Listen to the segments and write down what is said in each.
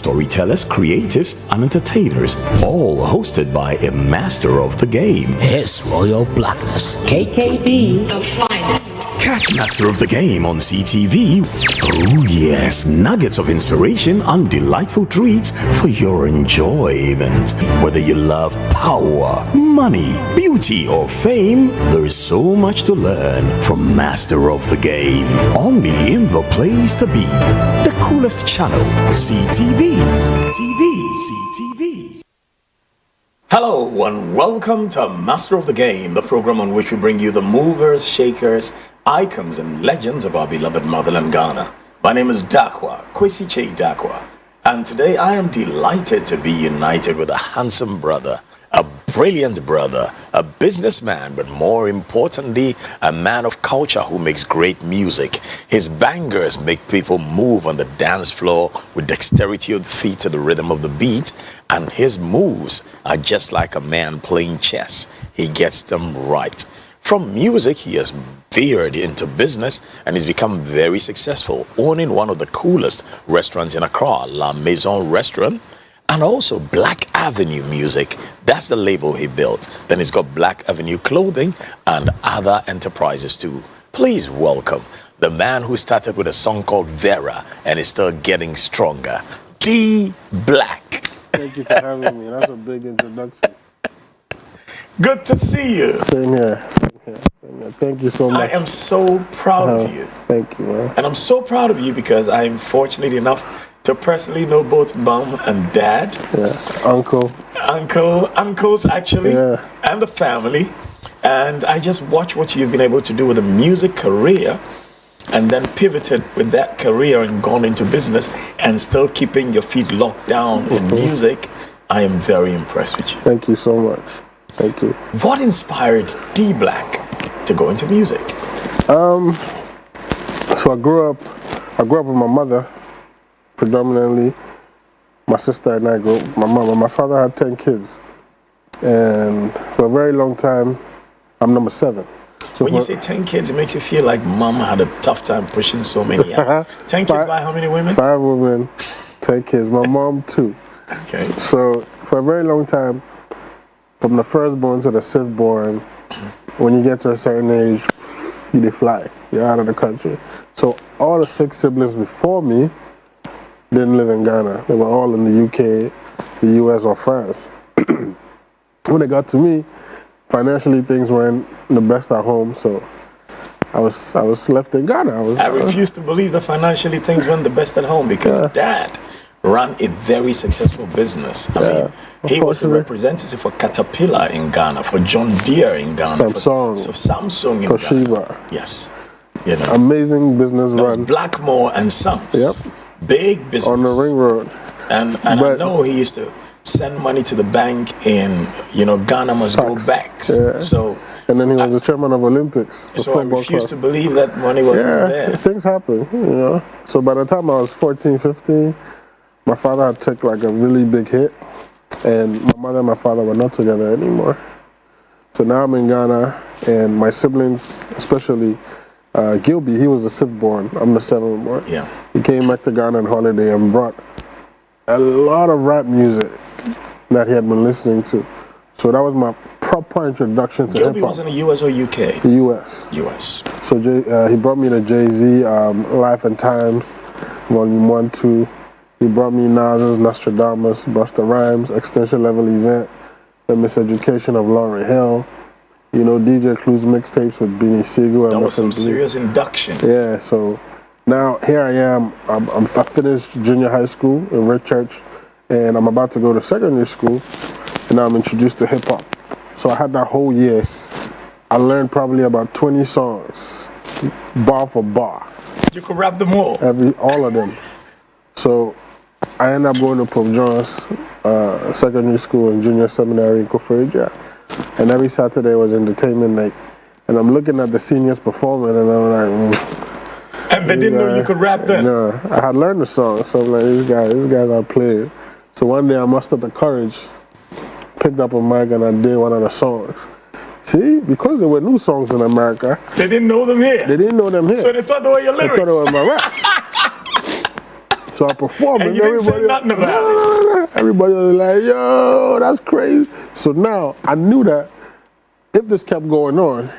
storytellers, creatives, and entertainers, all hosted by a master of the game, His Royal Blackness, KKD, the finest. Catch Master of the Game on CTV. Oh yes, nuggets of inspiration and delightful treats for your enjoyment. Whether you love power, money, beauty, or fame, there is so much to learn from Master of the Game. Only in the place to be. The coolest channel, CTV. CTV. Hello and welcome to Master of the Game, the program on which we bring you the movers, shakers, icons, and legends of our beloved motherland Ghana. My name is Dakwa, Kwesi Che Dakwa, and today I am delighted to be united with a handsome brother, a brilliant brother, a businessman, but more importantly, a man of culture who makes great music. His bangers make people move on the dance floor with dexterity of the feet to the rhythm of the beat, and his moves are just like a man playing chess. He gets them right. From music, he has veered into business and he's become very successful, owning one of the coolest restaurants in Accra, La Maison Restaurant, and also Black Avenue Music. That's the label he built. Then he's got Black Avenue Clothing and other enterprises too. Please welcome the man who started with a song called Vera and is still getting stronger, D Black. Thank you for having me. That's a big introduction. Good to see you. Same here. Thank you so much. I am so proud of you. Thank you, man. And I'm so proud of you because I'm fortunate enough to personally know both mom and dad. Yeah, uncles actually, yeah. And the family. And I just watch what you've been able to do with a music career and then pivoted with that career and gone into business and still keeping your feet locked down in music. I am very impressed with you. Thank you so much. Thank you. What inspired D Black to go into music? So I grew up with my mother, predominantly. My sister and I grew up with my mom. My father had 10 kids. And for a very long time, I'm number 7. So when you say 10 kids, it makes you feel like mom had a tough time pushing so many out. 10 kids by how many women? 5 women, 10 kids. My mom, 2. Okay. So for a very long time, from the firstborn to the 6th born, when you get to a certain age, you fly. You're out of the country. So all the 6 siblings before me didn't live in Ghana. They were all in the UK, the US, or France. When it got to me, financially things weren't the best at home, so I was left in Ghana. I refuse to believe that financially things weren't the best at home because Dad ran a very successful business. I mean, he was a representative for Caterpillar in Ghana, for John Deere in Ghana, Samsung in Toshiba. Ghana. Yes. You know, amazing business run. Blackmore and Sons. Yep. Big business. On the ring road. And I know he used to send money to the bank in, Ghana must go back. Yeah. So. And then he was the chairman of Olympics. So I refuse to believe that money wasn't there. Things happen, So by the time I was 14, 15, my father had took like a really big hit, and my mother and my father were not together anymore. So now I'm in Ghana, and my siblings, especially Gilby, he was the 6th born. I'm the 7th born. Yeah. He came back to Ghana on holiday and brought a lot of rap music that he had been listening to. So that was my proper introduction to hip hop. Gilby was in the US or UK? The US. US. So he brought me to Jay-Z, Life and Times, Volume 1, 2. He brought me Nas's Nostradamus, Busta Rhymes, Extension Level Event, The Miseducation of Lauryn Hill, DJ Clue's mixtapes with Beanie Siegel. That was some serious induction. Yeah, so now here I am. I finished junior high school in Red Church, and I'm about to go to secondary school, and now I'm introduced to hip hop. So I had that whole year. I learned probably about 20 songs, bar for bar. You could rap them all? All of them. So I ended up going to Pope John's secondary school and junior seminary in Koforidua. And every Saturday was entertainment night. And I'm looking at the seniors performing, and I'm like, And they didn't know you could rap then? No, I had learned the song, so I'm like, this guy got played. So one day I mustered the courage, picked up a mic, and I did one of the songs. See, because there were new songs in America. They didn't know them here? They didn't know them here. So they thought they were your lyrics? They thought it was my rap. So I performed, And you didn't say nothing about it. Everybody was like, yo, that's crazy. So now I knew that if this kept going on,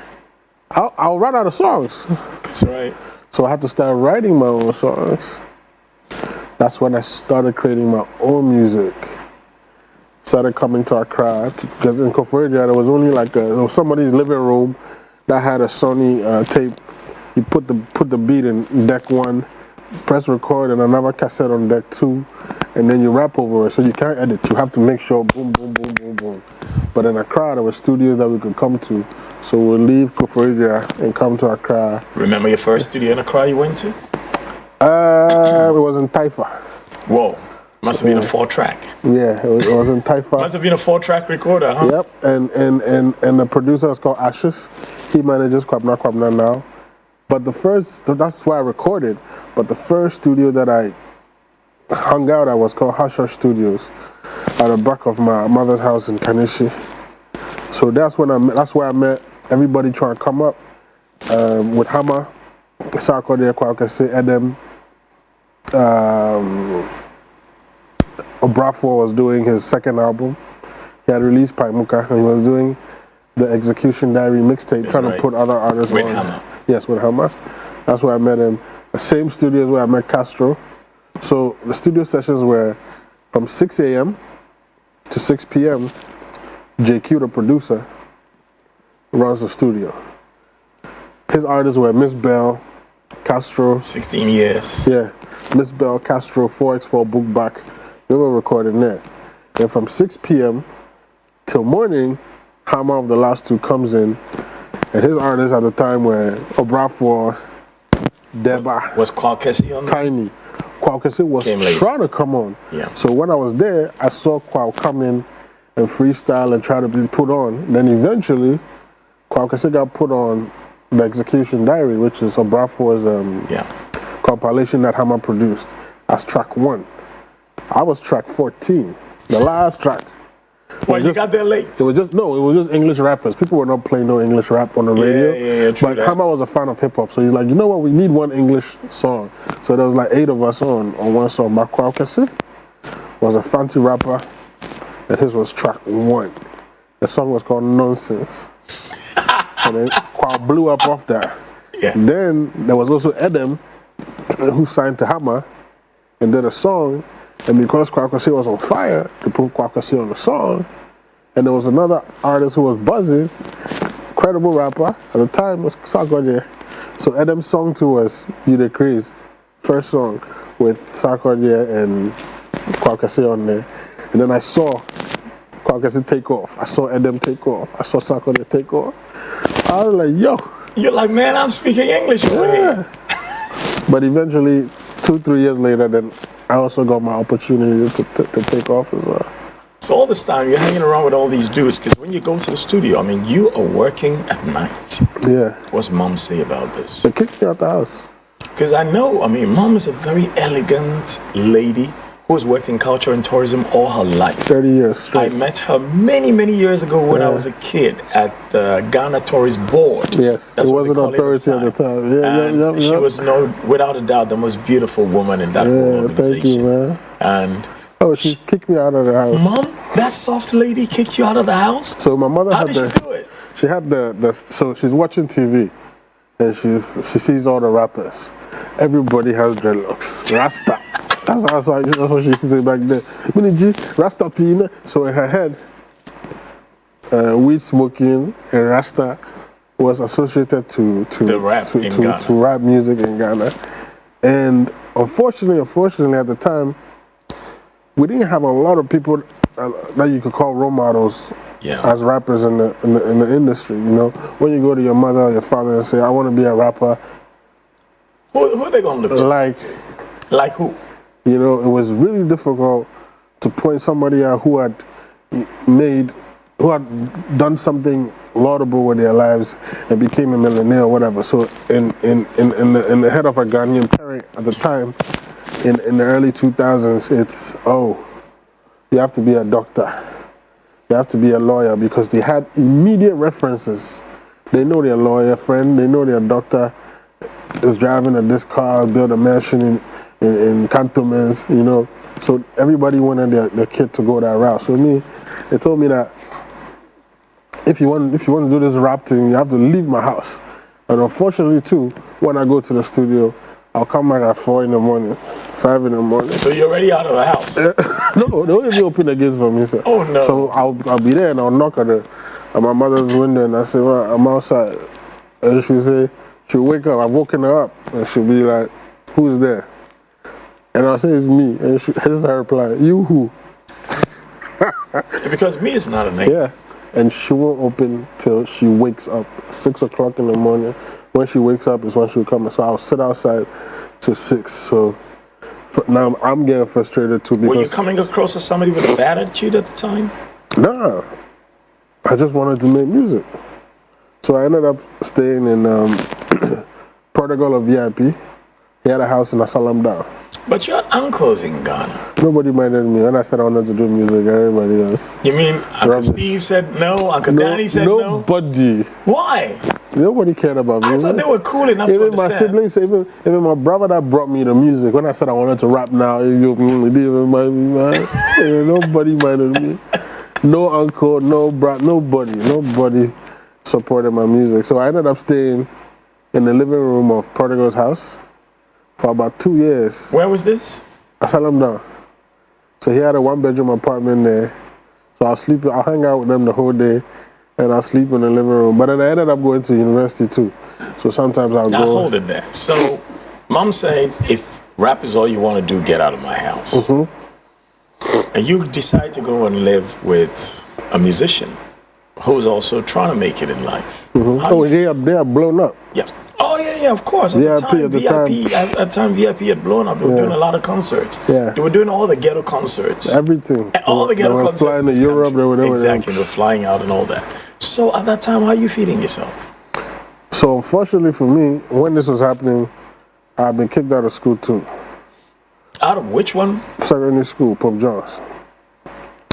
I'll run out of songs. That's right. So I had to start writing my own songs. That's when I started creating my own music. Started coming to Accra, because in Koforidua there was only like there was somebody's living room that had a Sony tape. You put the beat in deck 1, press record, and another cassette on deck 2, and then you rap over it. So you can't edit. You have to make sure boom, boom, boom, boom, boom. But in Accra there were studios that we could come to. So we'll leave Koforidua and come to Accra. Remember your first studio in Accra you went to? It was in Taifa. Whoa. Must have been a 4-track. Yeah, it was in Taifa. Must have been a 4-track recorder, huh? Yep, and the producer is called Ashes. He manages Kwabna now. But that's why I recorded. But the first studio that I hung out at was called Hush Hush Studios, at the back of my mother's house in Kanishi. So that's where I met everybody trying to come up with Hammer, Sarkodie Kwakese, Edem. Obrafour was doing his second album. He had released Paimuka, and he was doing the Execution Diary mixtape, trying to put other artists with on. Hammer. Yes, with Hammer. That's where I met him. The same studios where I met Castro. So the studio sessions were from 6 a.m. to 6 p.m. JQ, the producer, runs the studio. His artists were Miss Bell, Castro. 16 years. Yeah, Miss Bell, Castro, 4x4, Book Back. They were recording there. And from 6 p.m. till morning, Hammer of the Last Two comes in. And his artists at the time were Obrafour, Deba. Was Kwakese on there? Tiny. Kwakese was trying to come on. Yeah. So when I was there, I saw Kwak come in and freestyle and try to be put on. Then eventually, Kwakese got put on the Execution Diary, which is Obrafour's compilation that Hammer produced, as track 1. I was track 14, the last track. Well, you got there late. It was just English rappers. People were not playing no English rap on the radio. Yeah, true but that. Hammer was a fan of hip hop, so he's like, you know what, we need one English song. So there was like 8 of us on one song. Kwakese was a fancy rapper, and his was track 1. The song was called Nonsense. And then Kwak blew up off that. Yeah. Then there was also Edem, who signed to Hammer and did a song. And because Kwakese was on fire, they put Kwakese on the song. And there was another artist who was buzzing, credible rapper at the time, was Sarkodie. So Edem's song too was You the Craze, first song with Sarkodie and Kwakese on there. And then I saw Kwakese take off. I saw Edem take off. I saw Sarkodie take off. I was like, yo. You're like, man, I'm speaking English over here. But eventually, 2-3 years later, then I also got my opportunity to take off as well. So all this time, you're hanging around with all these dudes, because when you go to the studio, I mean, you are working at night. Yeah. What's Mom say about this? They kicked me out the house. Because I know, I mean, Mom is a very elegant lady who has worked in culture and tourism all her life. 30 years straight. I met her many, many years ago when I was a kid at the Ghana Tourist Board. Yes, That's it what wasn't authority at the time. Yeah, She was, without a doubt, the most beautiful woman in that whole organization. Thank you, man. And she kicked me out of the house. Mom, that soft lady kicked you out of the house? So my mother How did she do it? She had so she's watching TV, and she sees all the rappers. Everybody has dreadlocks. Rasta. That's what she used to say back then. Rasta pina. So in her head, weed smoking and Rasta was associated to rap music in Ghana. And unfortunately at the time, we didn't have a lot of people that you could call role models as rappers in the industry. You know, when you go to your mother or your father and say, "I want to be a rapper," who are they gonna look to? Like who? You know, it was really difficult to point somebody out who had done something laudable with their lives and became a millionaire or whatever. So in the head of a Ghanaian parent at the time, in the early 2000s, it's, you have to be a doctor. You have to be a lawyer, because they had immediate references. They know their lawyer friend, they know their doctor is driving this car, build a mansion in cantonments, you know. So everybody wanted their kid to go that route. So me, they told me that if you want to do this rap thing, you have to leave my house. And unfortunately too, when I go to the studio, I'll come back at 4 in the morning, 5 in the morning. So you're already out of the house? No, they won't even open the gates for me, sir. Oh no. So I'll be there and I'll knock at my mother's window and I say, well, I'm outside. And she'll wake up, I've woken her up, and she'll be like, who's there? And I'll say, it's me. And this is her reply, you who? Because me is not a name. Yeah. And she won't open till she wakes up, 6 o'clock in the morning. When she wakes up is when she'll come. So I'll sit outside till 6. So now I'm getting frustrated too. Because were you coming across as somebody with a bad attitude at the time? Nah. I just wanted to make music. So I ended up staying in Protocol of VIP. He had a house in Asalam Down. But you had uncles in Ghana. Nobody minded me. When I said I wanted to do music, everybody else. You mean Uncle Steve said no, Uncle Danny said no? Nobody. Why? Nobody cared about me. I thought they were cool enough even to understand. My siblings, even my brother that brought me the music, when I said I wanted to rap now, he didn't even mind me, man. Nobody minded me. No uncle, no brat, nobody supported my music. So I ended up staying in the living room of Prodigal's house for about 2 years. Where was this? Asalam Down. So he had a 1-bedroom apartment there. So I'll hang out with them the whole day and I'll sleep in the living room. But then I ended up going to university too. So sometimes I'll now go. Hold it there. So Mom said, if rap is all you want to do, get out of my house. And you decide to go and live with a musician who's also trying to make it in life. Oh, they are blown up. Yeah. Oh yeah, of course. At the time, VIP had blown up. They were doing a lot of concerts. Yeah. They were doing all the ghetto concerts. Everything. And all the ghetto concerts. They were flying to Europe. Exactly. They were flying out and all that. So at that time, how are you feeding yourself? So unfortunately for me, when this was happening, I've been kicked out of school too. Out of which one? Secondary school, Pope John's.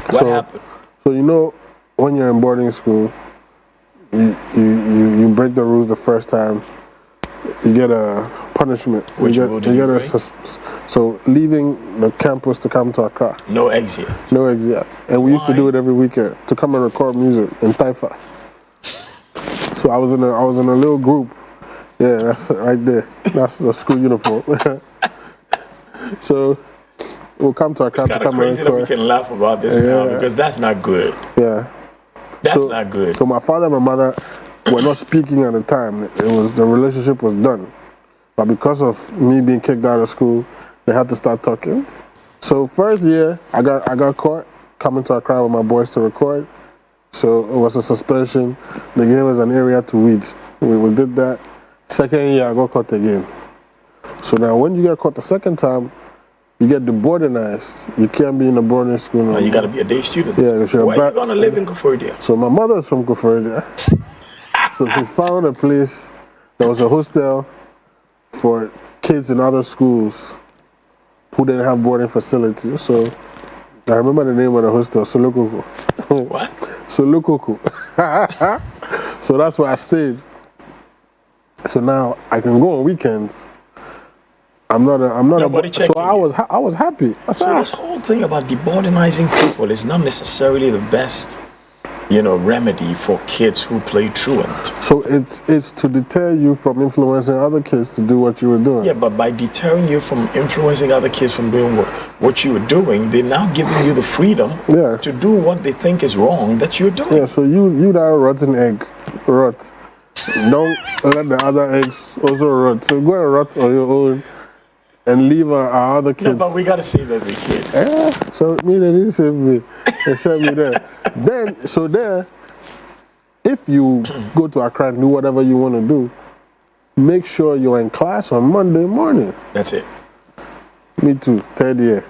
What happened? So you know, when you're in boarding school, you break the rules the first time, you get a punishment. Which rule did you break? So leaving the campus to come to Accra. No exit. No exit. And we used to do it every weekend to come and record music in Taifa. So I was in a little group. Yeah, that's right there. That's the school uniform. So we'll come to Accra to come and record. It's kind of crazy that we can laugh about this now because that's not good. Yeah. That's not good. So my father and my mother were not speaking at the time. The relationship was done. But because of me being kicked out of school, they had to start talking. So first year, I got caught coming to Accra with my boys to record. So it was a suspension. They gave us an area to weed. We did that. Second year, I got caught again. So now when you get caught the second time, you get deboardingized. You can't be in a boarding school. No, you got to be a day student. Yeah, where are you going to live in Koforidua? So my mother's from Koforidua. So she found a place that was a hostel for kids in other schools who didn't have boarding facilities. So I remember the name of the hostel, Solokoko. What? Solokoko. So that's where I stayed. So now I can go on weekends. I'm not Nobody checking. So I was happy. So this whole thing about deboardingizing people is not necessarily the best, remedy for kids who play truant. So it's to deter you from influencing other kids to do what you were doing. Yeah, but by deterring you from influencing other kids from doing what you were doing, they're now giving you the freedom to do what they think is wrong that you're doing. Yeah, so you that rotten egg, rot. Don't let the other eggs also rot. So go and rot on your own and leave our other kids. No, but we got to save every kid. Yeah, so me, they didn't save me. They sent me there. Then, if you go to Accra and do whatever you want to do, make sure you're in class on Monday morning. That's it. Me too, third year.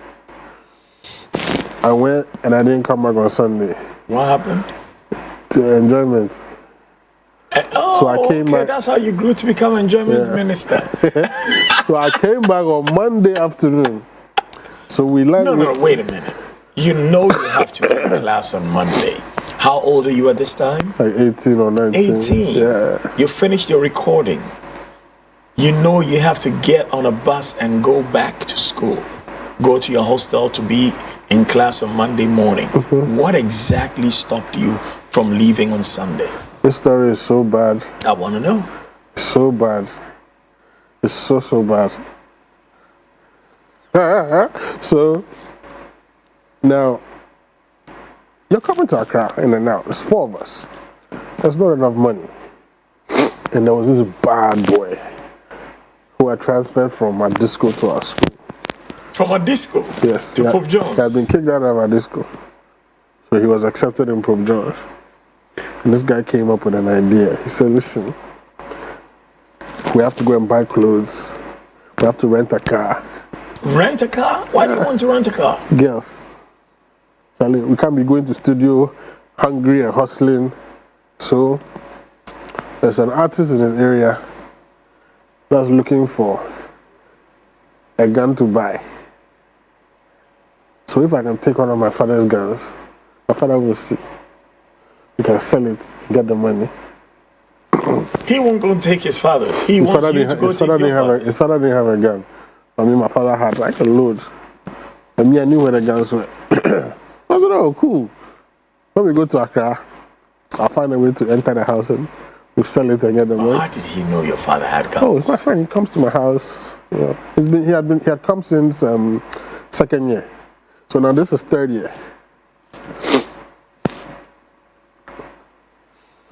I went and I didn't come back on Sunday. What happened? To enjoyment. So I came back. That's how you grew to become enjoyment minister. So I came back on Monday afternoon. So we learned. No, wait a minute. You have to go to class on Monday. How old are you at this time? Like 18 or 19. 18? Yeah. You finished your recording. you know you have to get on a bus and go back to school, go to your hostel to be in class on Monday morning. What exactly stopped you from leaving on Sunday? This story is so bad. I want to know. So bad. It's so bad. So, now, you're coming to Accra in and out. There's 4 of us. There's not enough money. And there was this bad boy who had transferred from a disco to our school. From a disco Yes. to Pope John's? He had been kicked out of our disco. So he was accepted in Pope John's. And this guy came up with an idea. He said, listen, we have to go and buy clothes. We have to rent a car. Rent a car? Why do you want to rent a car? Girls. Charlie, we can't be going to studio hungry and hustling. So there's an artist in an area that's looking for a gun to buy. So if I can take one of my father's guns, my father will see. You can sell it, get the money. He won't go and take his father's. He wants you to go take your father's. His father didn't have a gun. I mean, my father had like a load. And me, I knew where the guns were. I said, oh, cool. When we go to Accra, I'll find a way to enter the house and we sell it and get the money. How did he know your father had guns? Oh, it's my friend. He comes to my house. You know, he had come since 2nd year. So now this is 3rd year.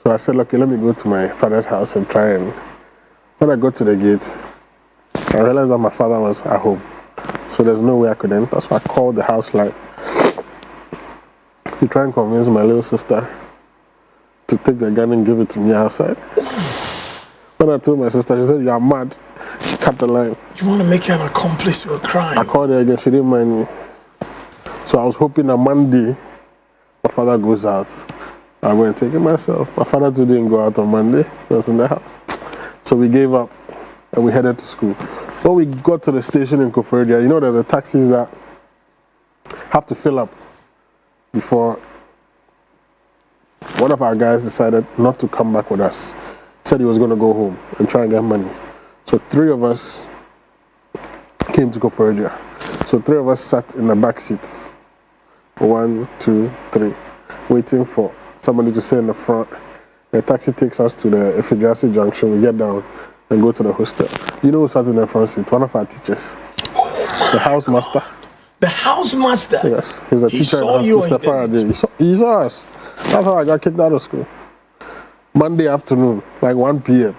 So I said, okay, let me go to my father's house and try and... When I got to the gate, I realized that my father was at home. So there's no way I could enter. So I called the house line to try and convince my little sister to take the gun and give it to me outside. When I told my sister, she said, you are mad. She cut the line. You want to make her an accomplice to a crime? I called her again, she didn't mind me. So I was hoping that Monday, my father goes out. I'm going to take it myself. My father too didn't go out on Monday. He was in the house. So we gave up and we headed to school. When we got to the station in Koforidua, you know there are the taxis that have to fill up before one of our guys decided not to come back with us. Said he was going to go home and try and get money. So 3 of us came to Koforidua. So 3 of us sat in the back seat. 1, 2, 3, waiting for somebody to sit in the front. The taxi takes us to the Ifeanyi Junction. We get down and go to the hostel. You know who sat in the front seat? One of our teachers. The housemaster. The housemaster? Yes. He's a He teacher. saw you or he Mr. Faraday. didn't? He saw us. That's how I got kicked out of school. Monday afternoon, like 1 p.m.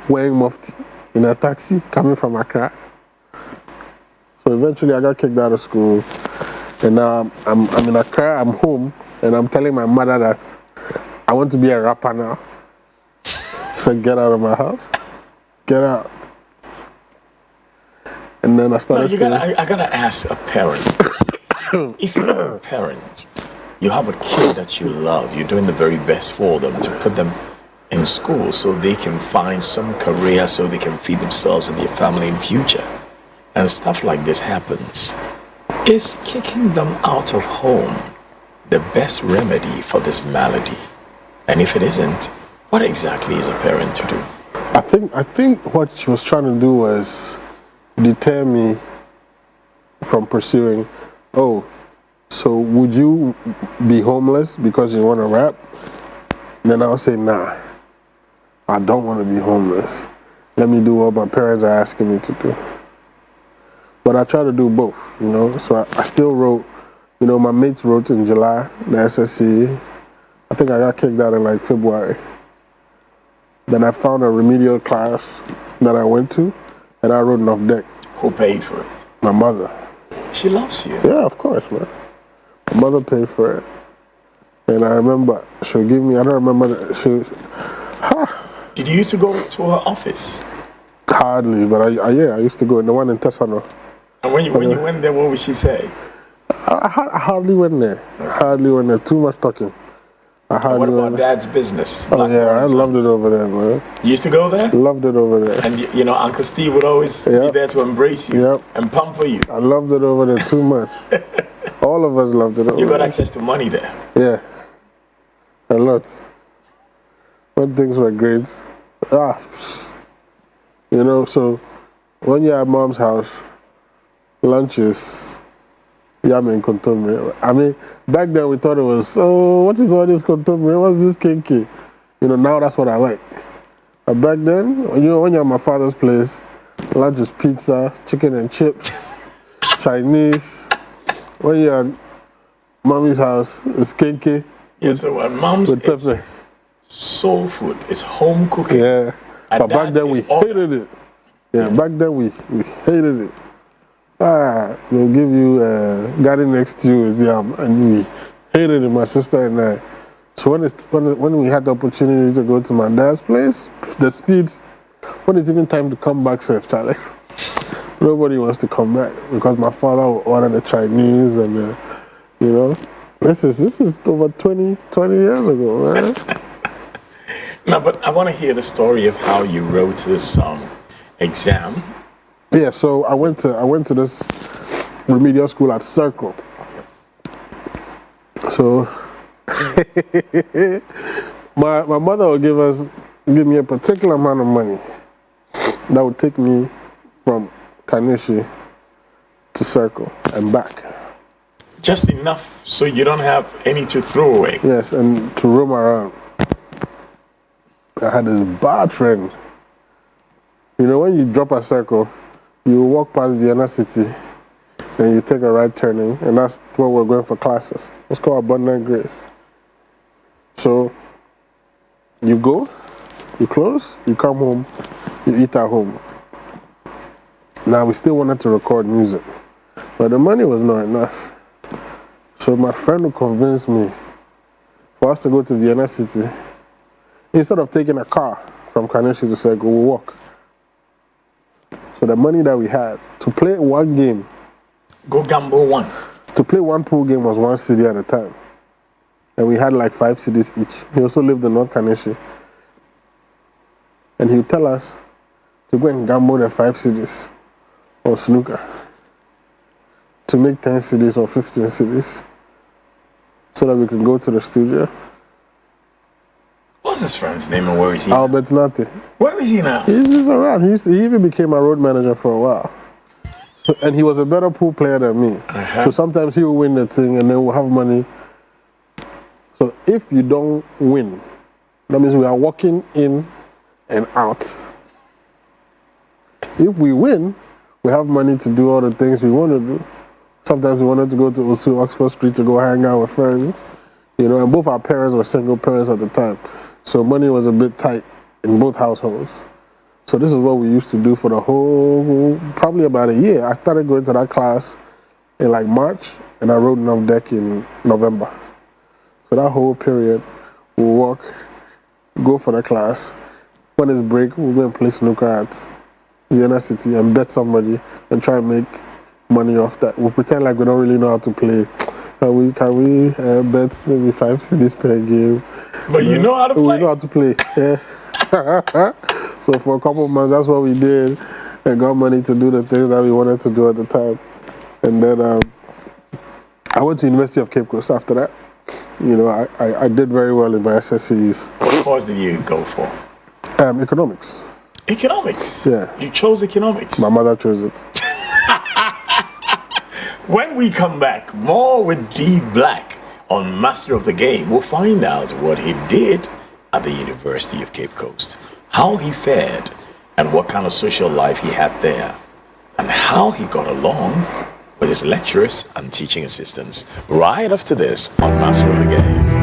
Wearing mufti in a taxi coming from Accra. So eventually I got kicked out of school. And now I'm in Accra, I'm home, and I'm telling my mother that I want to be a rapper now. She said, get out of my house. Get out. And then I started I gotta ask a parent. If you're a parent, you have a kid that you love, you're doing the very best for them to put them in school so they can find some career so they can feed themselves and their family in future. And stuff like this happens. Is kicking them out of home the best remedy for this malady? And if it isn't, what exactly is a parent to do? I think what she was trying to do was deter me from pursuing, oh, so would you be homeless because you want to rap? Then I'll say, nah, I don't want to be homeless. Let me do what my parents are asking me to do. But I try to do both, you know. So I still wrote, you know, my mates wrote in July, the SSC. I think I got kicked out in like February. Then I found a remedial class that I went to, and I wrote an off deck. Who paid for it? My mother. She loves you. Yeah, of course, man. My mother paid for it. And I remember she'll give me, I don't remember, Did you used to go to her office? Hardly, but I used to go in the one in Tessano. And when you went there, what would she say? I hardly went there. Hardly went there. Too much talking. What about Dad's business? Oh yeah, I loved it over there, man. You used to go there? Loved it over there. And you know, Uncle Steve would always be there to embrace you and pamper you. I loved it over there too much. All of us loved it over there. You got access to money there? Yeah. A lot. When things were great. You know, so when you're at mom's house, lunch is yam and kontomire. I mean, back then we thought it was, oh, what is all this kontomire? What's this kinky? You know, now that's what I like. But back then, when you're at my father's place, lunch is pizza, chicken and chips, Chinese. When you're at mommy's house, it's kinky. Yeah, so at mom's, with it's pepper. soul food. It's home cooking. Yeah. And But back that then we is all- hated it. Yeah, back then we hated it. They'll give you garden next to you with yam, and we hated it, my sister and I. So when we had the opportunity to go to my dad's place, the speed, when it's even time to come back safe, Charlie, nobody wants to come back because my father will order the Chinese and, you know, this is over 20 years ago, man. No, but I want to hear the story of how you wrote this exam. Yeah, so I went to this remedial school at Circle. So my mother would give me a particular amount of money that would take me from Kanishi to Circle and back. Just enough so you don't have any to throw away. Yes, and to roam around. I had this bad friend. You know, when you drop a Circle, you walk past Vienna City, and you take a right turning, and that's where we're going for classes. It's called Abundant Grace. So, you go, you close, you come home, you eat at home. Now, we still wanted to record music, but the money was not enough. So my friend would convince me for us to go to Vienna City. Instead of taking a car from Kaneshi to Circle, we'll walk. So the money that we had to play one game, Go gamble one. to play one pool game was 1 cedi at a time. And we had like 5 cedis each. He also lived in North Kaneshi. And he would tell us to go and gamble the 5 cedis or snooker to make 10 cedis or 15 cedis so that we can go to the studio. What's his friend's name and where is he? Albert Nate. Where is he now? He's just around. He even became a road manager for a while. And he was a better pool player than me. Uh-huh. So sometimes he will win the thing and then we'll have money. So if you don't win, that means we are walking in and out. If we win, we have money to do all the things we want to do. Sometimes we wanted to go to Osu, Oxford Street to go hang out with friends. You know, and both our parents were single parents at the time. So money was a bit tight in both households. So this is what we used to do for the whole, probably about a year. I started going to that class in like March, and I wrote enough deck in November. So that whole period, we'll walk, go for the class. When it's break, we'll go and play snooker at Vienna City and bet somebody and try and make money off that. We'll pretend like we don't really know how to play. Can we bet maybe 5 cedis per game? But you know how to play. We know how to play, yeah. So for a couple of months, that's what we did and got money to do the things that we wanted to do at the time. And then I went to University of Cape Coast after that. You know, I did very well in my SSCs. What course did you go for? Economics. Economics? Yeah. You chose economics? My mother chose it. When we come back, more with D Black on Master of the Game. We'll find out what he did at the University of Cape Coast, how he fared, and what kind of social life he had there, and how he got along with his lecturers and teaching assistants. Right after this on Master of the Game.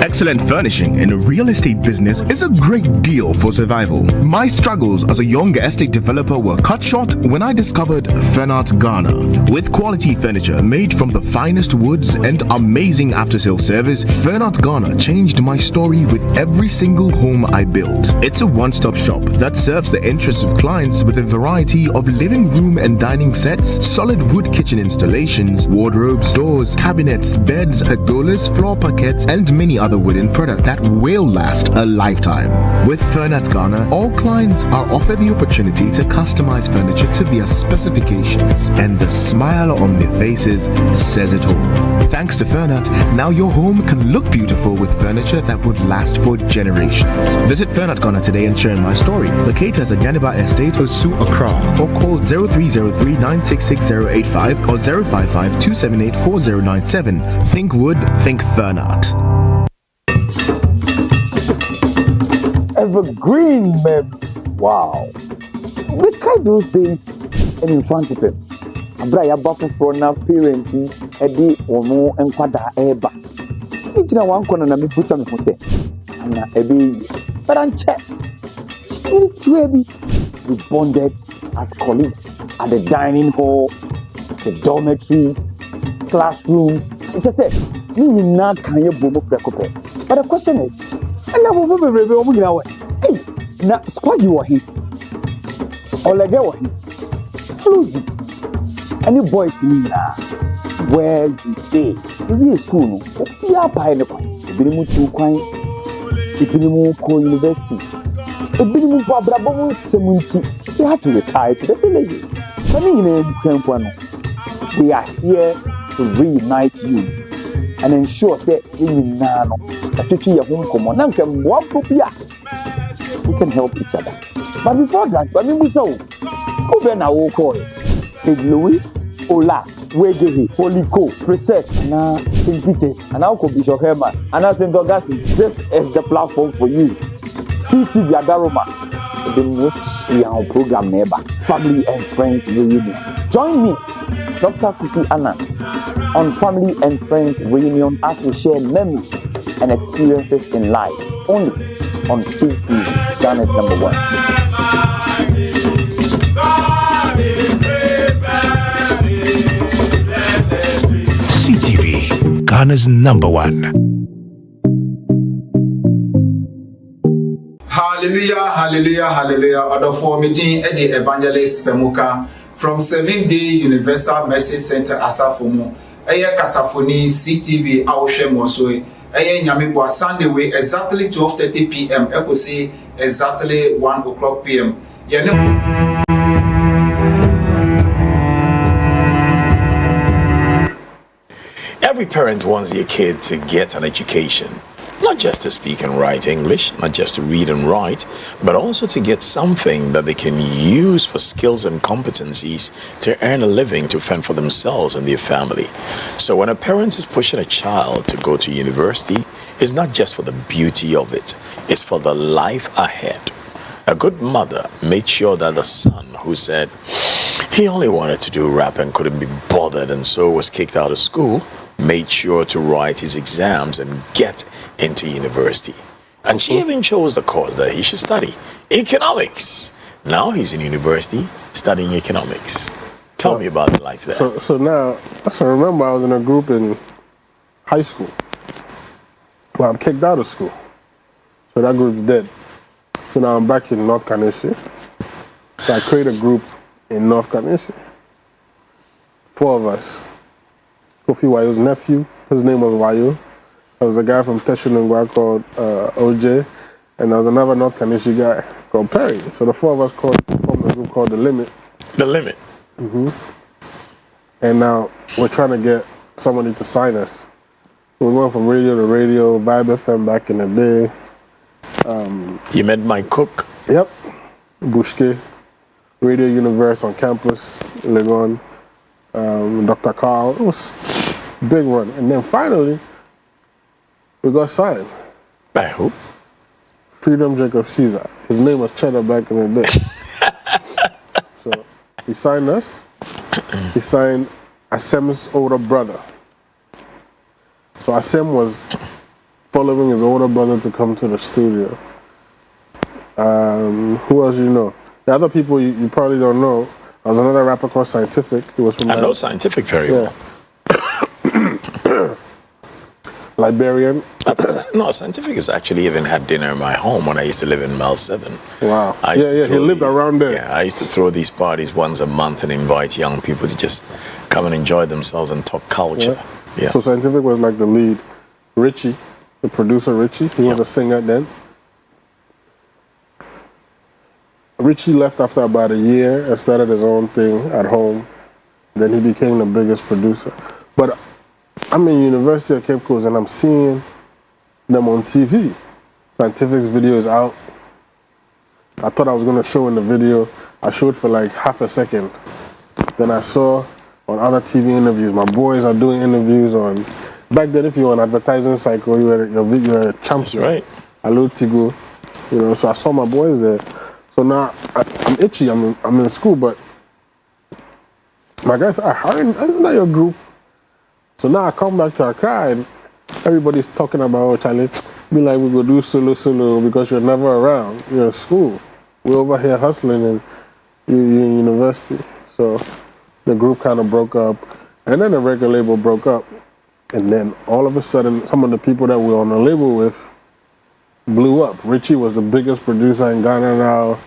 Excellent furnishing in a real estate business is a great deal for survival. My struggles as a young estate developer were cut short when I discovered Fernart Ghana. With quality furniture made from the finest woods and amazing after-sale service, Fernart Ghana changed my story with every single home I built. It's a one-stop shop that serves the interests of clients with a variety of living room and dining sets, solid wood kitchen installations, wardrobes, doors, cabinets, beds, agolas, floor parquets, and many other award-winning product that will last a lifetime. With Fernat Ghana, all clients are offered the opportunity to customize furniture to their specifications, and the smile on their faces says it all. Thanks to Fernat, now your home can look beautiful with furniture that would last for generations. Visit Fernat Ghana today and share my story. Locate us at Janiba Estate, Osu, Accra, or call 0303-966-085 or 055-278-4097. Think wood, think Fernat. Evergreen, man. Wow. We can do this in front of him. Abraya buffer for now parenting, Eddie or more and quada eba. We did one corner and we put something for say. And a baby. But I'm check. We bonded as colleagues at the dining hall, the dormitories, classrooms. It's just said, me not can you boom up. But the question is, and now we'll be revealed now. Hey, now squad you are here. Or like you are here. Floozy. Any boys in here? Where you stay? Maybe a school. Yeah, by the way. If you move to Quine, if you move to university, if you move to Abrabon 70, they have to retire to the villages. Coming in a Ukraine, we are here to reunite you and ensure that we can help each other. But before that, I mean, we saw school now will call St. Louis, Ola, Wegehi, Holy Co, Preset, and St. Peter's, and now could Bishop Herman, and St. Augustine, just as the platform for you. CTV Adaroma, the most program neighbor, family and friends reunion. Join me, Dr. Kufi Anand, on Family and Friends Reunion as we share memories and experiences in life, only on CTV, Ghana's #1. CTV, Ghana's #1. Hallelujah, hallelujah, hallelujah. Order for meeting at the Evangelist Pemuka from 7-Day Universal Mercy Center Asafomo. Eye Kasafoni CTV Awoshe Mosoi. Eye Nyamibwa Sunday way exactly 12:30 p.m. Eposi exactly 1 o'clock p.m. Every parent wants their kid to get an education. Not just to speak and write English, not just to read and write, but also to get something that they can use for skills and competencies to earn a living to fend for themselves and their family. So when a parent is pushing a child to go to university, it's not just for the beauty of it, it's for the life ahead. A good mother made sure that the son who said he only wanted to do rap and couldn't be bothered and so was kicked out of school, made sure to write his exams and get into university. And she even chose the course that he should study, economics. Now he's in university studying economics. Tell me about the life there. So now, I remember I was in a group in high school. Well, I'm kicked out of school. So that group's dead. So now I'm back in North Kaneshi. So I create a group in North Kaneshi. 4 of us. Kofi Wayo's nephew, his name was Wayo. There was a guy from Teshanungwa called OJ, and there was another North Kaneshi guy called Perry. So the 4 of us formed a group called The Limit. The Limit. Mm-hmm. And now we're trying to get somebody to sign us. We're going from radio to radio, Vibe FM back in the day. You met Mike Cook? Yep. Bushke, Radio Universe on campus, Legon, Dr. Carl. It was a big run. And then finally, we got signed. By who? Freedom Jacob Caesar. His name was Cheddar back in the day. So he signed us. He signed Asem's older brother. So Asem was following his older brother to come to the studio. Who else you know? The other people you probably don't know. There was another rapper called Scientific. He was from I know Scientific very well. Liberian. No, Scientific has actually even had dinner in my home when I used to live in Mile 7. Wow. He lived around there. Yeah, I used to throw these parties once a month and invite young people to just come and enjoy themselves and talk culture. Yeah. So Scientific was like the lead. Richie the producer Richie. He was a singer then. Richie left after about a year and started his own thing at home. Then he became the biggest producer. But I'm in University of Cape Coast and I'm seeing them on TV. Scientific's video is out. I thought I was going to show in the video. I showed for like half a second. Then I saw on other TV interviews, my boys are doing interviews on. Back then, if you were on advertising cycle, you were a champion. That's right. Hello, Tigo. You know, so I saw my boys there. So now I'm itchy. I'm in school, but my guys said, isn't that your group? So now I come back to Accra and everybody's talking about Charlie. Be like, we go do solo because you're never around. You're in school. We're over here hustling and you're in university. So the group kind of broke up. And then the record label broke up. And then all of a sudden, some of the people that we were on the label with blew up. Richie was the biggest producer in Ghana now.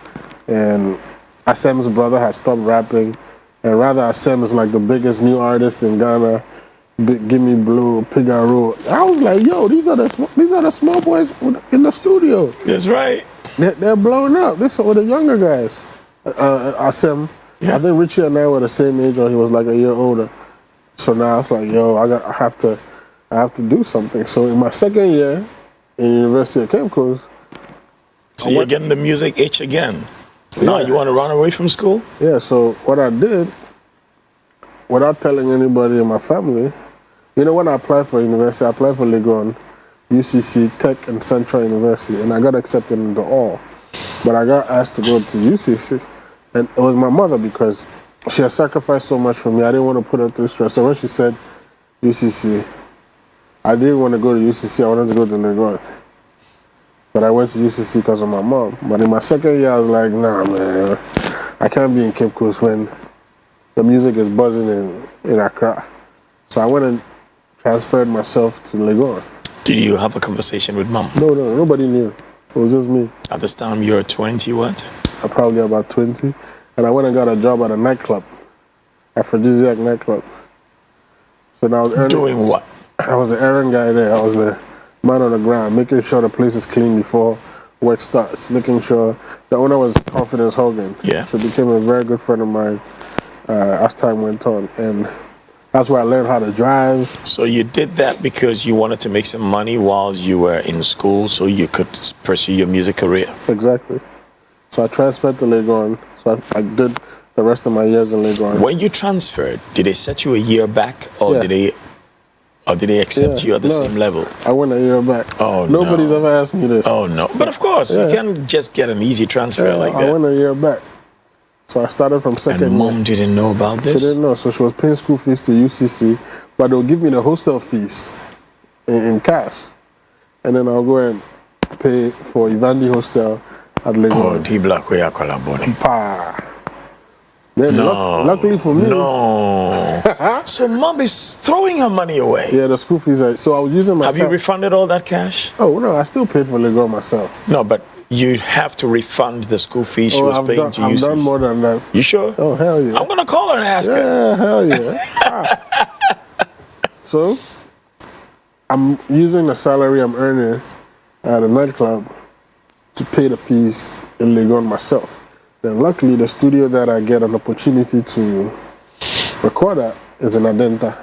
And Asem's brother had stopped rapping. And rather, Asem is like the biggest new artist in Ghana. Gimme Blue, Pigaro. I was like, yo, these are the small boys in the studio. That's right. They're blowing up. These are the younger guys. Asem, I think Richie and I were the same age, or he was like a year older. So now I was like, yo, I have to do something. So in my second year in University of Cape Coast, so you're getting the music itch again. Now you want to run away from school? Yeah. So what I did, without telling anybody in my family. You know, when I applied for university, I applied for Legon, UCC, Tech, and Central University, and I got accepted into all. But I got asked to go to UCC, and it was my mother because she had sacrificed so much for me. I didn't want to put her through stress. So when she said UCC, I didn't want to go to UCC. I wanted to go to Legon. But I went to UCC because of my mom. But in my second year, I was like, nah, man, I can't be in Cape Coast when the music is buzzing in Accra. So I went and transferred myself to Legon. Did you have a conversation with mom? No, nobody knew. It was just me. At this time, you were 20 what? I'm probably about 20. And I went and got a job at a nightclub, Aphrodisiac nightclub. So now I was doing what? I was an errand guy there. I was the man on the ground, making sure the place is clean before work starts, making sure the owner was Confidence Hogan. Yeah. She became a very good friend of mine as time went on. And that's where I learned how to drive. So you did that because you wanted to make some money while you were in school so you could pursue your music career? Exactly. So I transferred to Legon. So I did the rest of my years in Legon. When you transferred, did they set you a year back or did they accept you at the same level? I went a year back. Oh, Nobody's ever asked me this. Oh, no. But of course, you can't just get an easy transfer like that. I went a year back. So I started from second And mom didn't know about this? She didn't know. So she was paying school fees to UCC, but they'll give me the hostel fees in cash. And then I'll go and pay for Ivandi Hostel at Legon. Oh, D Black way Akolaboni. Then luckily for me. No. So mom is throwing her money away. Yeah, the school fees. So I was using myself. Have you refunded all that cash? Oh, no, I still paid for Legon myself. No, but you have to refund the school fees she was paying to UCC. I've done more than that. You sure? Oh, hell yeah. I'm going to call her and ask her. Yeah, hell yeah. So, I'm using the salary I'm earning at a nightclub to pay the fees in Legon myself. Then luckily, the studio that I get an opportunity to record at is in Adenta.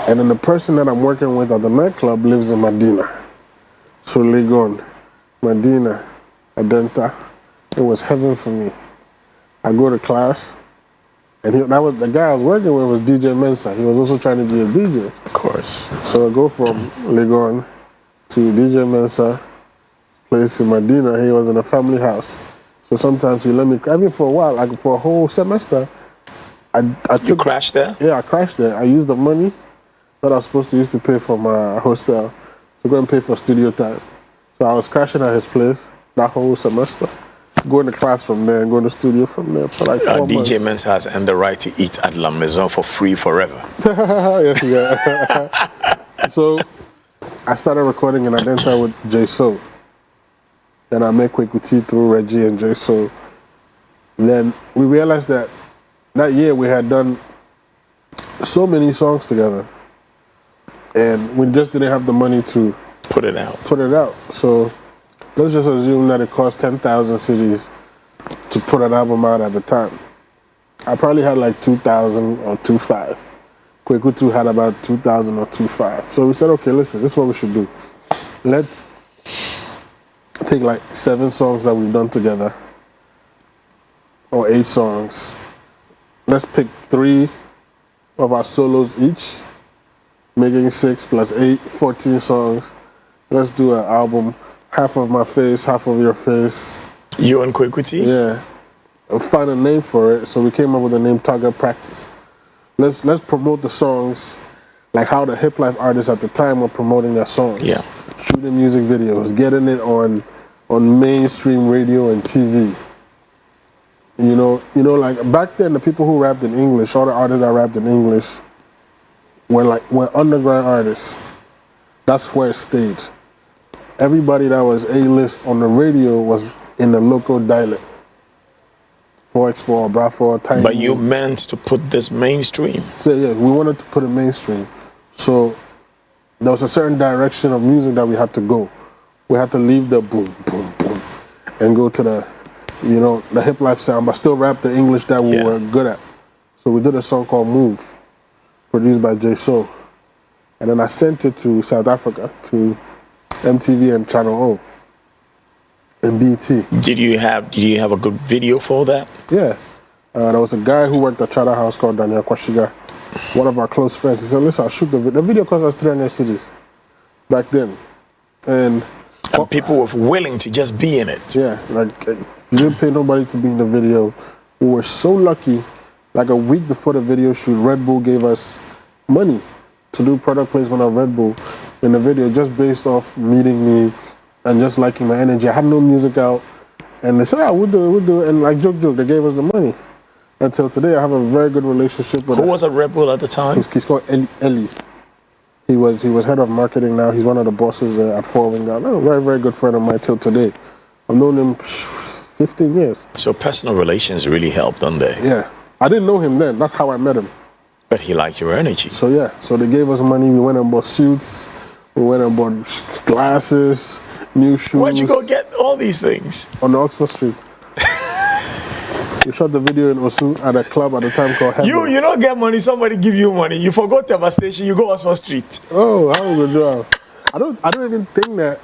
And then the person that I'm working with at the nightclub lives in Medina. So Legon, Medina, Adenta, it was heaven for me. I go to class, and that was the guy I was working with was DJ Mensa. He was also trying to be a DJ. Of course. So I go from Legon to DJ Mensa's place in Medina. He was in a family house. So sometimes he let me, I mean for a while, like for a whole semester, You crashed there? Yeah, I crashed there. I used the money that I was supposed to use to pay for my hostel to go and pay for studio time. So I was crashing at his place that whole semester. Going to class from there and going to studio from there for like 4 months. DJ Mensa has earned the right to eat at La Maison for free forever. Yeah. So I started recording in Adenta with J So. Then I met Kwekuti through Reggie and J So. Then we realized that year we had done so many songs together, and we just didn't have the money to Put it out. So let's just assume that it cost 10,000 cedis to put an album out at the time. I probably had like 2,000 or 2,500. Kweku 2 had about 2,000 or 2,500. So we said, okay, listen, this is what we should do. Let's take like 7 songs that we've done together, or 8 songs. Let's pick 3 of our solos each, making 6 plus 8, 14 songs. Let's do an album, half of my face, half of your face. You and Kwekuti? Yeah. And find a name for it. So we came up with the name Target Practice. Let's promote the songs like how the hip life artists at the time were promoting their songs. Yeah. Shooting music videos, getting it on mainstream radio and TV. You know, like back then the people who rapped in English, all the artists that rapped in English were underground artists. That's where it stayed. Everybody that was A-list on the radio was in the local dialect. 4x4, Bra4, Tiny. But you meant to put this mainstream. So yeah, we wanted to put it mainstream. So there was a certain direction of music that we had to go. We had to leave the boom, boom, boom, and go to the, the hip life sound, but still rap the English that we were good at. So we did a song called Move, produced by J Soul. And then I sent it to South Africa, to MTV and Channel O and BT. Did you have a good video for that? Yeah. There was a guy who worked at Charter House called Daniel Kwashiga, one of our close friends. He said, listen, I'll shoot the video. The video cost us 300 cedis back then. And people were willing to just be in it. Yeah, like we didn't pay nobody to be in the video. We were so lucky, like a week before the video shoot, Red Bull gave us money to do product placement of Red Bull in the video just based off meeting me and just liking my energy. I had no music out. And they said, we'll do it. And like joke, they gave us the money. Until today, I have a very good relationship with Who was at Red Bull at the time? He's called Eli. He was head of marketing now. He's one of the bosses at Four Wing Down. A very, very good friend of mine till today. I've known him 15 years. So personal relations really helped, don't they? Yeah. I didn't know him then. That's how I met him. But he liked your energy. So yeah. So they gave us money. We went and bought suits. We went and bought glasses, new shoes. Where'd you go get all these things? On the Oxford Street. We shot the video in Osu at a club at the time called Heaven. You don't get money, somebody give you money. You forgot devastation, you go Oxford Street. Oh, how was the job? I don't even think that.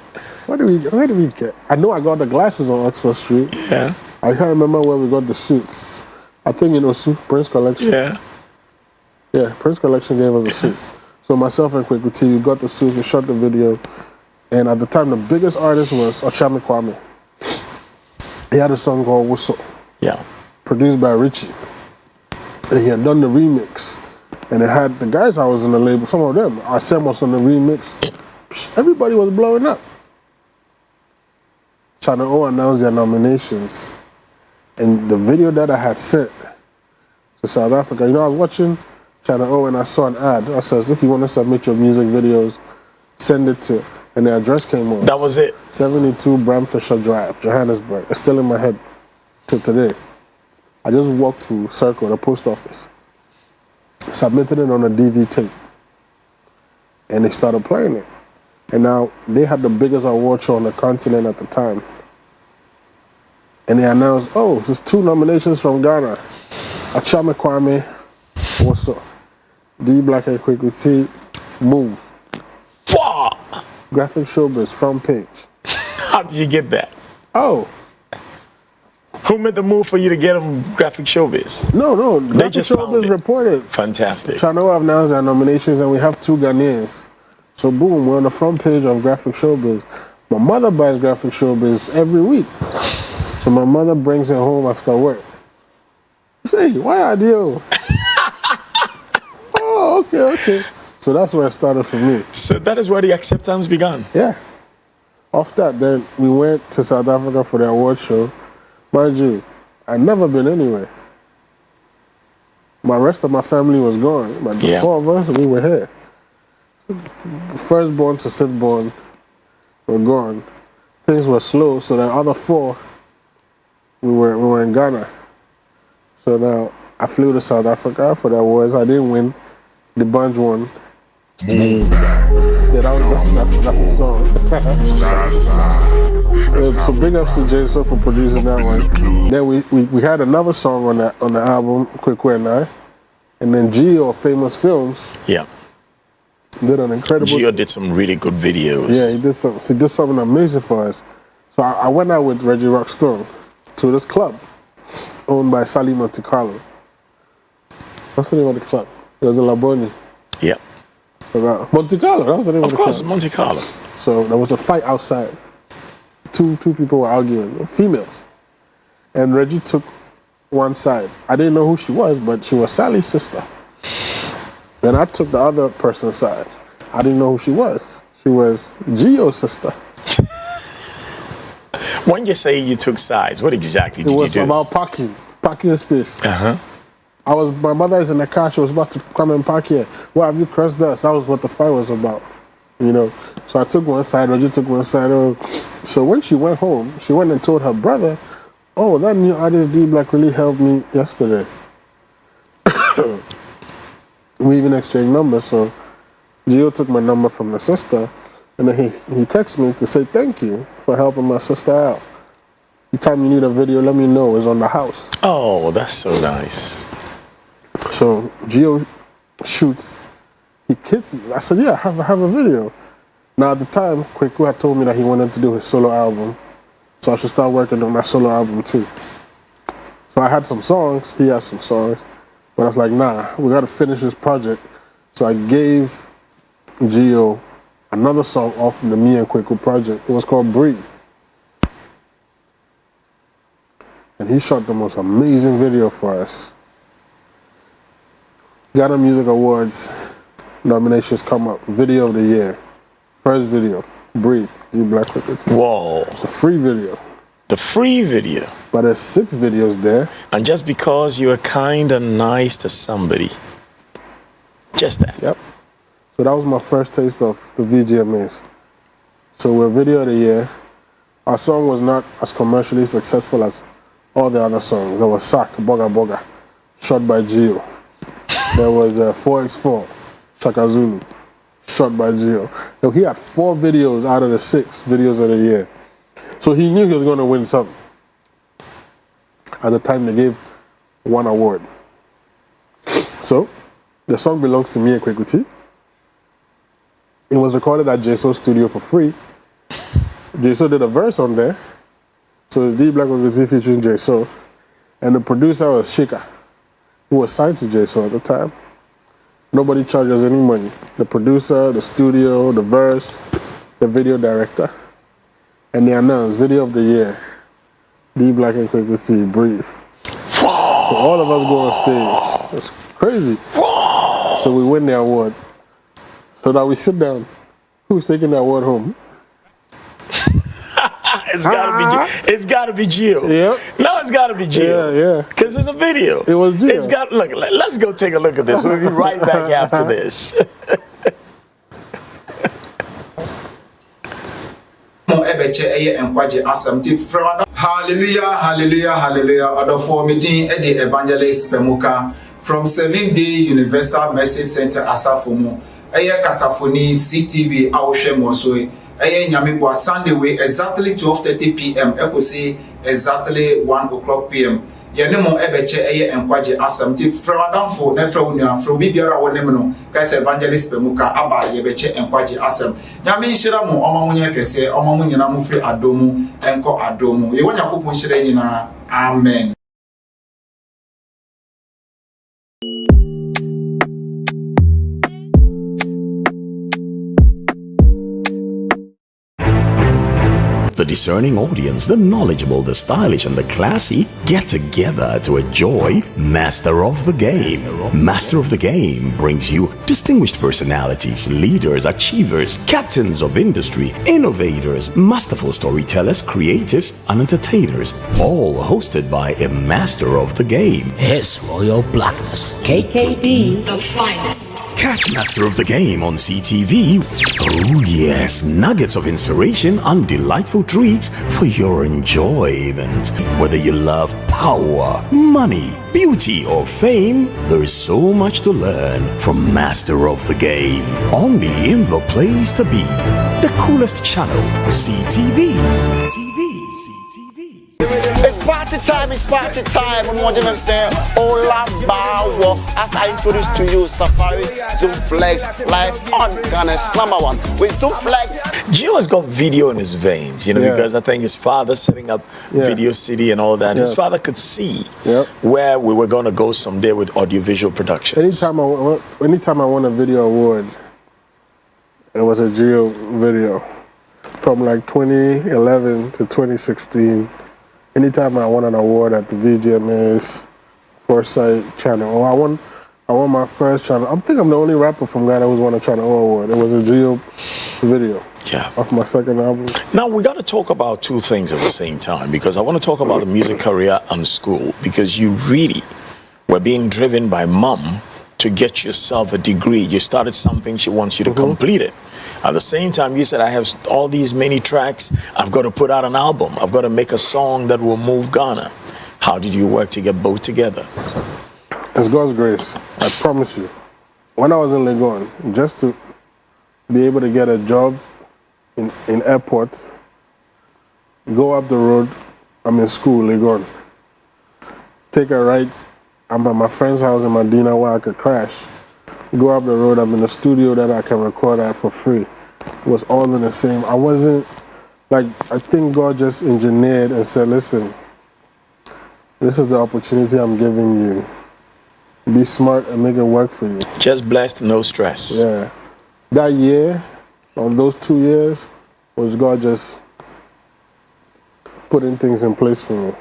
Where did we get? I know I got the glasses on Oxford Street. Yeah. I can't remember where we got the suits. I think in Osu, Prince Collection. Yeah. Yeah, Prince Collection gave us the suits. So myself and Kwekuti, we got the suits, we shot the video. And at the time, the biggest artist was Ochame Kwame. He had a song called Whistle. Yeah. Produced by Richie. And he had done the remix. And it had the guys I was in the label, some of them, Asem was on the remix. Everybody was blowing up. Channel O announced their nominations. And the video that I had sent to South Africa, I was watching Channel O and I saw an ad. I says, if you want to submit your music videos, send it to, and the address came on. That was it. 72 Bram Fisher Drive, Johannesburg. It's still in my head till today. I just walked to Circle, the post office, submitted it on a DV tape, and they started playing it. And now they had the biggest award show on the continent at the time. And they announced, there's 2 nominations from Ghana. Ochame Kwame, what's up? D Black and Kwekuti, Move. Wow. Graphic Showbiz, front page. How did you get that? Oh. Who made the move for you to get them Graphic Showbiz? No, They Graphic just found Showbiz it. reported. Fantastic. Channel have announced their nominations and we have 2 Ghanaians. So boom, we're on the front page of Graphic Showbiz. My mother buys Graphic Showbiz every week. So my mother brings it home after work. Hey, why are you? Oh, okay. So that's where it started for me. So that is where the acceptance began. Yeah. After that, then we went to South Africa for the award show. Mind you, I'd never been anywhere. My rest of my family was gone. But the 4 of us, we were here. Firstborn to 6th born were gone. Things were slow, so the other 4, we were in Ghana. So now I flew to South Africa for the awards. I didn't win. The bunch won. Yeah, that's the song. So big ups to Jason for producing that one. Then we had another song on the album, Quick and I. And then Gio, Famous Films, Yeah. did an incredible. Gio did some really good videos. Yeah, he did something amazing for us. So I went out with Reggie Rockstone to this club owned by Sally Monte Carlo. What's the name of the club? It was in Laboni. Yeah. Monte Carlo, that was the name of the club. Of course, Monte Carlo. So there was a fight outside. Two people were arguing, females. And Reggie took one side. I didn't know who she was, but she was Sally's sister. Then I took the other person's side. I didn't know who she was. She was Gio's sister. When you say you took sides, what exactly did you do? It was about parking space. Uh-huh. My mother is in the car. She was about to come and park here. Why have you crossed us? That was what the fight was about, you know. So I took one side. Reggie took one side. So when she went home, she went and told her brother, "Oh, that new artist D Black really helped me yesterday." We even exchanged numbers. So Gio took my number from the sister, and then he texted me to say thank you for helping my sister out. Anytime you need a video, let me know. It's on the house. Oh, that's so nice. So Gio shoots. He kits me. I said, "Yeah, I have a video." Now at the time, Kweku had told me that he wanted to do his solo album, so I should start working on my solo album too. So I had some songs. He had some songs, but I was like, "Nah, we got to finish this project." So I gave Gio another song off the Me and Kweku project. It was called "Breathe," and he shot the most amazing video for us. Ghana Music Awards nominations come up. Video of the year. First video, Breathe, D Black Records. Whoa. The free video. The free video. But there's 6 videos there. And just because you are kind and nice to somebody. Just that. Yep. So that was my first taste of the VGMAs. So we're video of the year. Our song was not as commercially successful as all the other songs. There was Sak, Boga Boga, shot by Gio. There was 4x4, Shaka Zulu, shot by Gio. So he had 4 videos out of the 6 videos of the year. So he knew he was going to win something. At the time, they gave 1 award. So the song belongs to me and Kweku. It was recorded at JSO Studio for free. JSO did a verse on there. So it's D Black Records featuring JSO. And the producer was Shika, who was signed to JSO at the time. Nobody charged us any money. The producer, the studio, the verse, the video director. And they announced video of the year, D Black and Kweku, Breathe. So all of us go on stage. It's crazy. So we win the award. So now we sit down. Who's taking the award home? It's gotta be Gio. Yep. No, it's gotta be Gio. Yeah. Because it's a video. It was Gio. Look, let's go take a look at this. We'll be right back after this. Hallelujah, hallelujah, hallelujah. Odofo meeting at the Evangelist Pemuka from 7th Day Universal Mercy Center Asafomu. Eye Kasafoni CTV Awoshe Mosoi. Eye Nyamibwa Sunday way exactly 12:30 p.m. Eposi exactly 1 o'clock p.m. Yenemo ebeche eye enkwaje asamti framadamfo na frawunya frobi biara wonem no kaise Evangelist Pemuka aba yebeche enkwaje asam nyame nhira mu omamunye kese omamunyina mu fri adomu enko adomu ye wonya kopon nhira nyina amen. The discerning audience, the knowledgeable, the stylish, and the classy get together to enjoy Master of the Game. Master of the Game brings you distinguished personalities, leaders, achievers, captains of industry, innovators, masterful storytellers, creatives, and entertainers, all hosted by a Master of the Game. His Royal Blackness, KKD. The finest. Catch Master of the Game on CTV. Oh yes, nuggets of inspiration and delightful treats for your enjoyment. Whether you love power, money, beauty, or fame, there is so much to learn from Master of the Game. Only in the place to be. The coolest channel, CTV. It's party time. I'm watching them there. Ola Bawo. As I introduce to you Safari Zoom Flex live on Ghana's number one with Zoom Flex. Gio has got video in his veins, you know, because I think his father setting up Video City and all that. His father could see where we were going to go someday with audiovisual production. Anytime I won a video award, it was a Gio video. From like 2011 to 2016. Anytime I won an award at the VGMA's Foresight channel, or I won my first channel. I think I'm the only rapper from Ghana who's won a Channel O award. It was a Gio video of my second album. Now we got to talk about two things at the same time, because I want to talk about the music career and school, because you really were being driven by mom to get yourself a degree. You started something, she wants you to complete it. At the same time, you said, I have all these many tracks. I've got to put out an album. I've got to make a song that will move Ghana. How did you work to get both together? It's God's grace. I promise you. When I was in Legon, just to be able to get a job in airport, go up the road, I'm in school, Legon. Take a right, I'm at my friend's house in Medina where I could crash. Go up the road, I'm in a studio that I can record at for free. It was all in the same. I wasn't, like, I think God just engineered and said, listen, this is the opportunity I'm giving you. Be smart and make it work for you. Just blessed, no stress. Yeah. That year, or those 2 years, was God just putting things in place for me.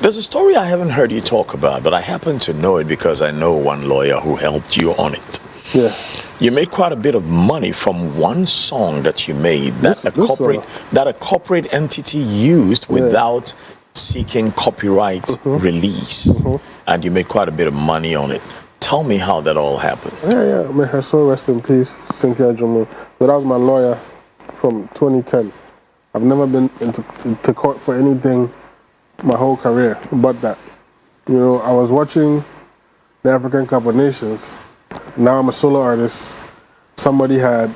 There's a story I haven't heard you talk about, but I happen to know it because I know one lawyer who helped you on it. Yeah. You made quite a bit of money from one song that you made that a corporate entity used without seeking copyright release. And you made quite a bit of money on it. Tell me how that all happened. Yeah. May her soul rest in peace, Cynthia Jomo. So that was my lawyer from 2010. I've never been into court for anything my whole career, but that. You know, I was watching the African Cup of Nations. Now I'm a solo artist. Somebody had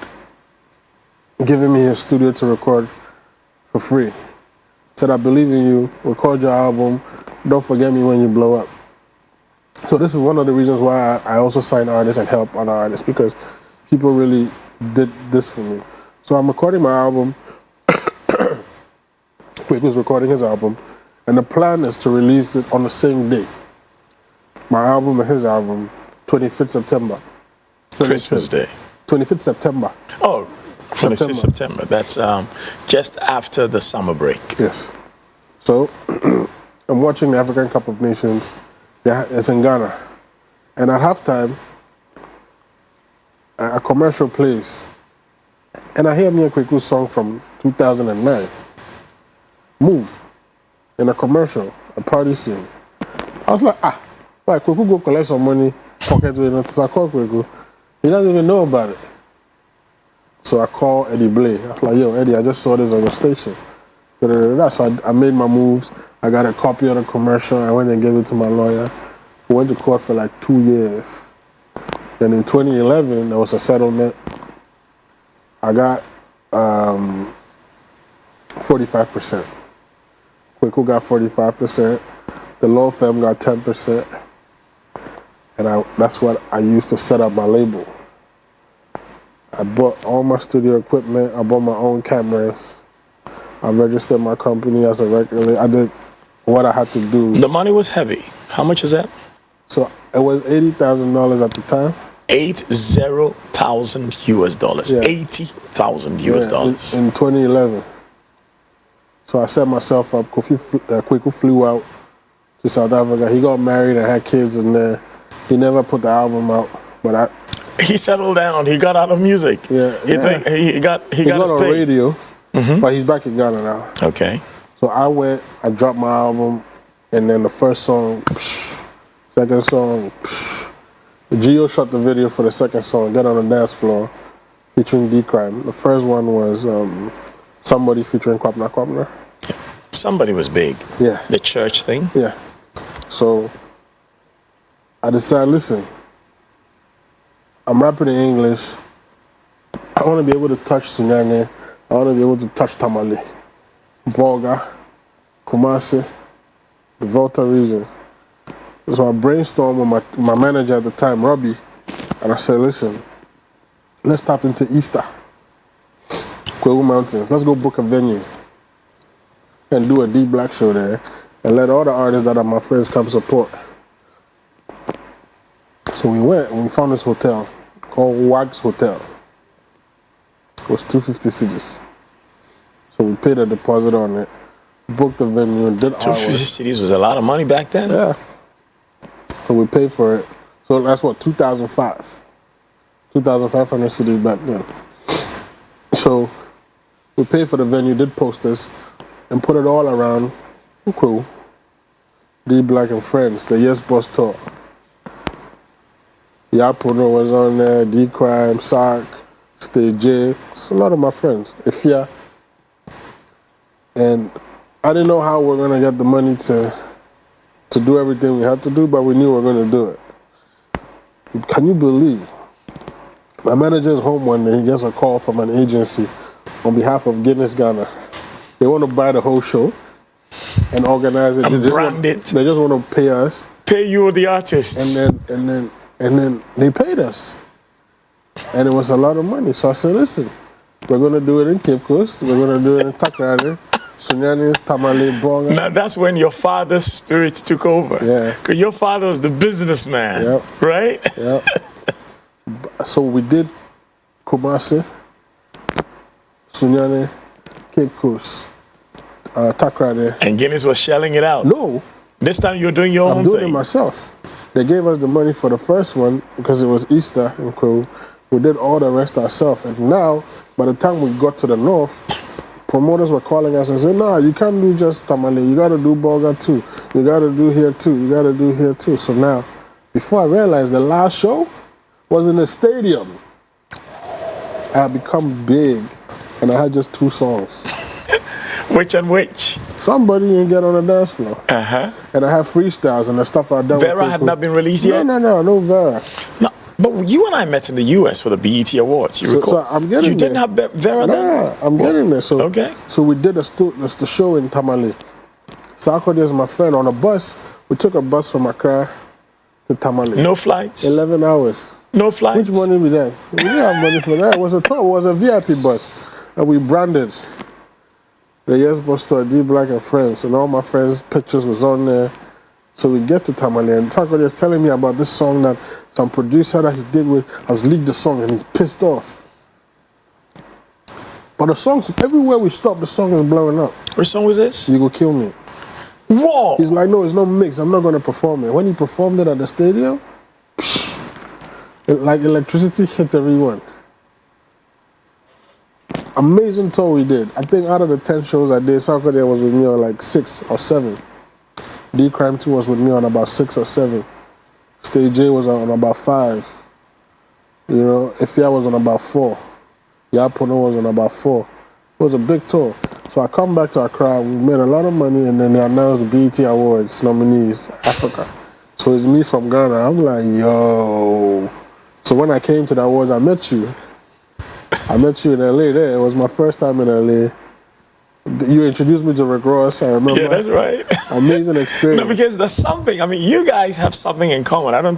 given me a studio to record for free. Said, I believe in you, record your album, don't forget me when you blow up. So this is one of the reasons why I also sign artists and help other artists, because people really did this for me. So I'm recording my album. Quick was recording his album. And the plan is to release it on the same day. My album and his album, 25th September. Christmas Day. 25th September. Oh, 25th September. That's just after the summer break. Yes. So I'm watching the African Cup of Nations. It's in Ghana. And at halftime, a commercial plays. And I hear me a Kweku song from 2009. Move. In a commercial, a party scene. I was like, Kweku go collect some money, pocket with it. So I called Kweku. He doesn't even know about it. So I called Eddie Blay. I was like, yo, Eddie, I just saw this on your station. So I made my moves. I got a copy of the commercial. I went and gave it to my lawyer. We went to court for like 2 years. Then in 2011, there was a settlement. I got 45%. Kweku got 45%. The law firm got 10%. And that's what I used to set up my label. I bought all my studio equipment. I bought my own cameras. I registered my company as a record label. I did what I had to do. The money was heavy. How much is that? So it was $80,000 at the time. 80,000 US dollars. Yeah. 80,000 US dollars. In 2011. So I set myself up. Kweku flew out to South Africa. He got married and had kids in there. He never put the album out, but he settled down. He got out of music. Yeah, he got his on pay. radio, but he's back in Ghana now. Okay. So I dropped my album, and then the first song, second song, Gio shot the video for the second song, Get on the Dance Floor, featuring D-Crime. The first one was Somebody featuring Kwapna. Somebody was big. Yeah. The church thing. Yeah. So I decided, listen, I'm rapping in English. I want to be able to touch Sunyane. I want to be able to touch Tamale, Volga, Kumasi, the Volta region. So I brainstormed with my manager at the time, Robbie, and I said, listen, let's tap into Easter, Kwewu Mountains. Let's go book a venue and do a D Black show there and let all the artists that are my friends come support. So we went and we found this hotel called Wags Hotel. It was 250 cedis. So we paid a deposit on it, booked the venue, and did 250 hours. cedis was a lot of money back then? Yeah. So we paid for it. So that's what, 2005. 2,500 cedis back then. So we paid for the venue, did posters, and put it all around Ukwu, D Black and Friends, the Yes Boss tour. Yapuno was on there, D Crime, Sark, Stay J. It's a lot of my friends. Ifya. And I didn't know how we were gonna get the money to do everything we had to do, but we knew we were gonna do it. Can you believe? My manager's home one day, he gets a call from an agency on behalf of Guinness Ghana. They want to buy the whole show and organize it. And brand it. They just want to pay us. Pay you, the artists. And then they paid us. And it was a lot of money. So I said, listen, we're going to do it in Cape Coast. We're going to do it in Takrady, Sunyani, Tamale, Bonga. Now that's when your father's spirit took over. Yeah. Because your father was the businessman, Yep. right? Yeah. So we did Kumasi, Sunyani, Cape Coast, Takrady. And Guinness was shelling it out. No. This time you're doing your own I'm doing thing. it myself. They gave us the money for the first one because it was Easter in Crew. We did all the rest ourselves. And now, by the time we got to the north, promoters were calling us and saying, nah, you can't do just Tamale. You got to do Bolga too. You got to do here too. You got to do here too. So now, before I realized the last show was in a stadium, I had become big and I had just 2 songs. Which and which? Somebody didn't get on the dance floor. Uh-huh. And I have freestyles and the stuff I've done. Vera had not been released yet? No Vera. No, but you and I met in the US for the BET Awards. You recall? So I'm getting You didn't there. have Vera then? Nah, I'm getting there. So, okay. So we did the show in Tamale. So I called this my friend on a bus. We took a bus from Accra to Tamale. No flights? 11 hours. No flights? Which money we that? We didn't have money for that. It was a VIP bus. And we branded the Yes Boss Tour, D Black and Friends. And all my friends' pictures was on there. So we get to Tamale and Taco is telling me about this song that some producer that he did with has leaked the song and he's pissed off. But the songs, everywhere we stop, the song is blowing up. Which song was this? You Go Kill Me. Whoa! He's like, no, it's no mix. I'm not going to perform it. When he performed it at the stadium, like electricity hit everyone. Amazing tour we did. I think out of the 10 shows I did, Soccer Day was with me on like 6 or 7. D Crime 2 was with me on about 6 or 7. Stage J was on about 5. You know, Ifya was on about 4. Yapuno was on about 4. It was a big tour. So I come back to Accra, we made a lot of money, and then they announced the BET Awards nominees, Africa. So it's me from Ghana. I'm like, yo. So when I came to the awards, I met you. I met you in LA there. It was my first time in LA. You introduced me to Rick Ross, I remember. Yeah, that's right. Amazing experience. No, because there's something, I mean, you guys have something in common.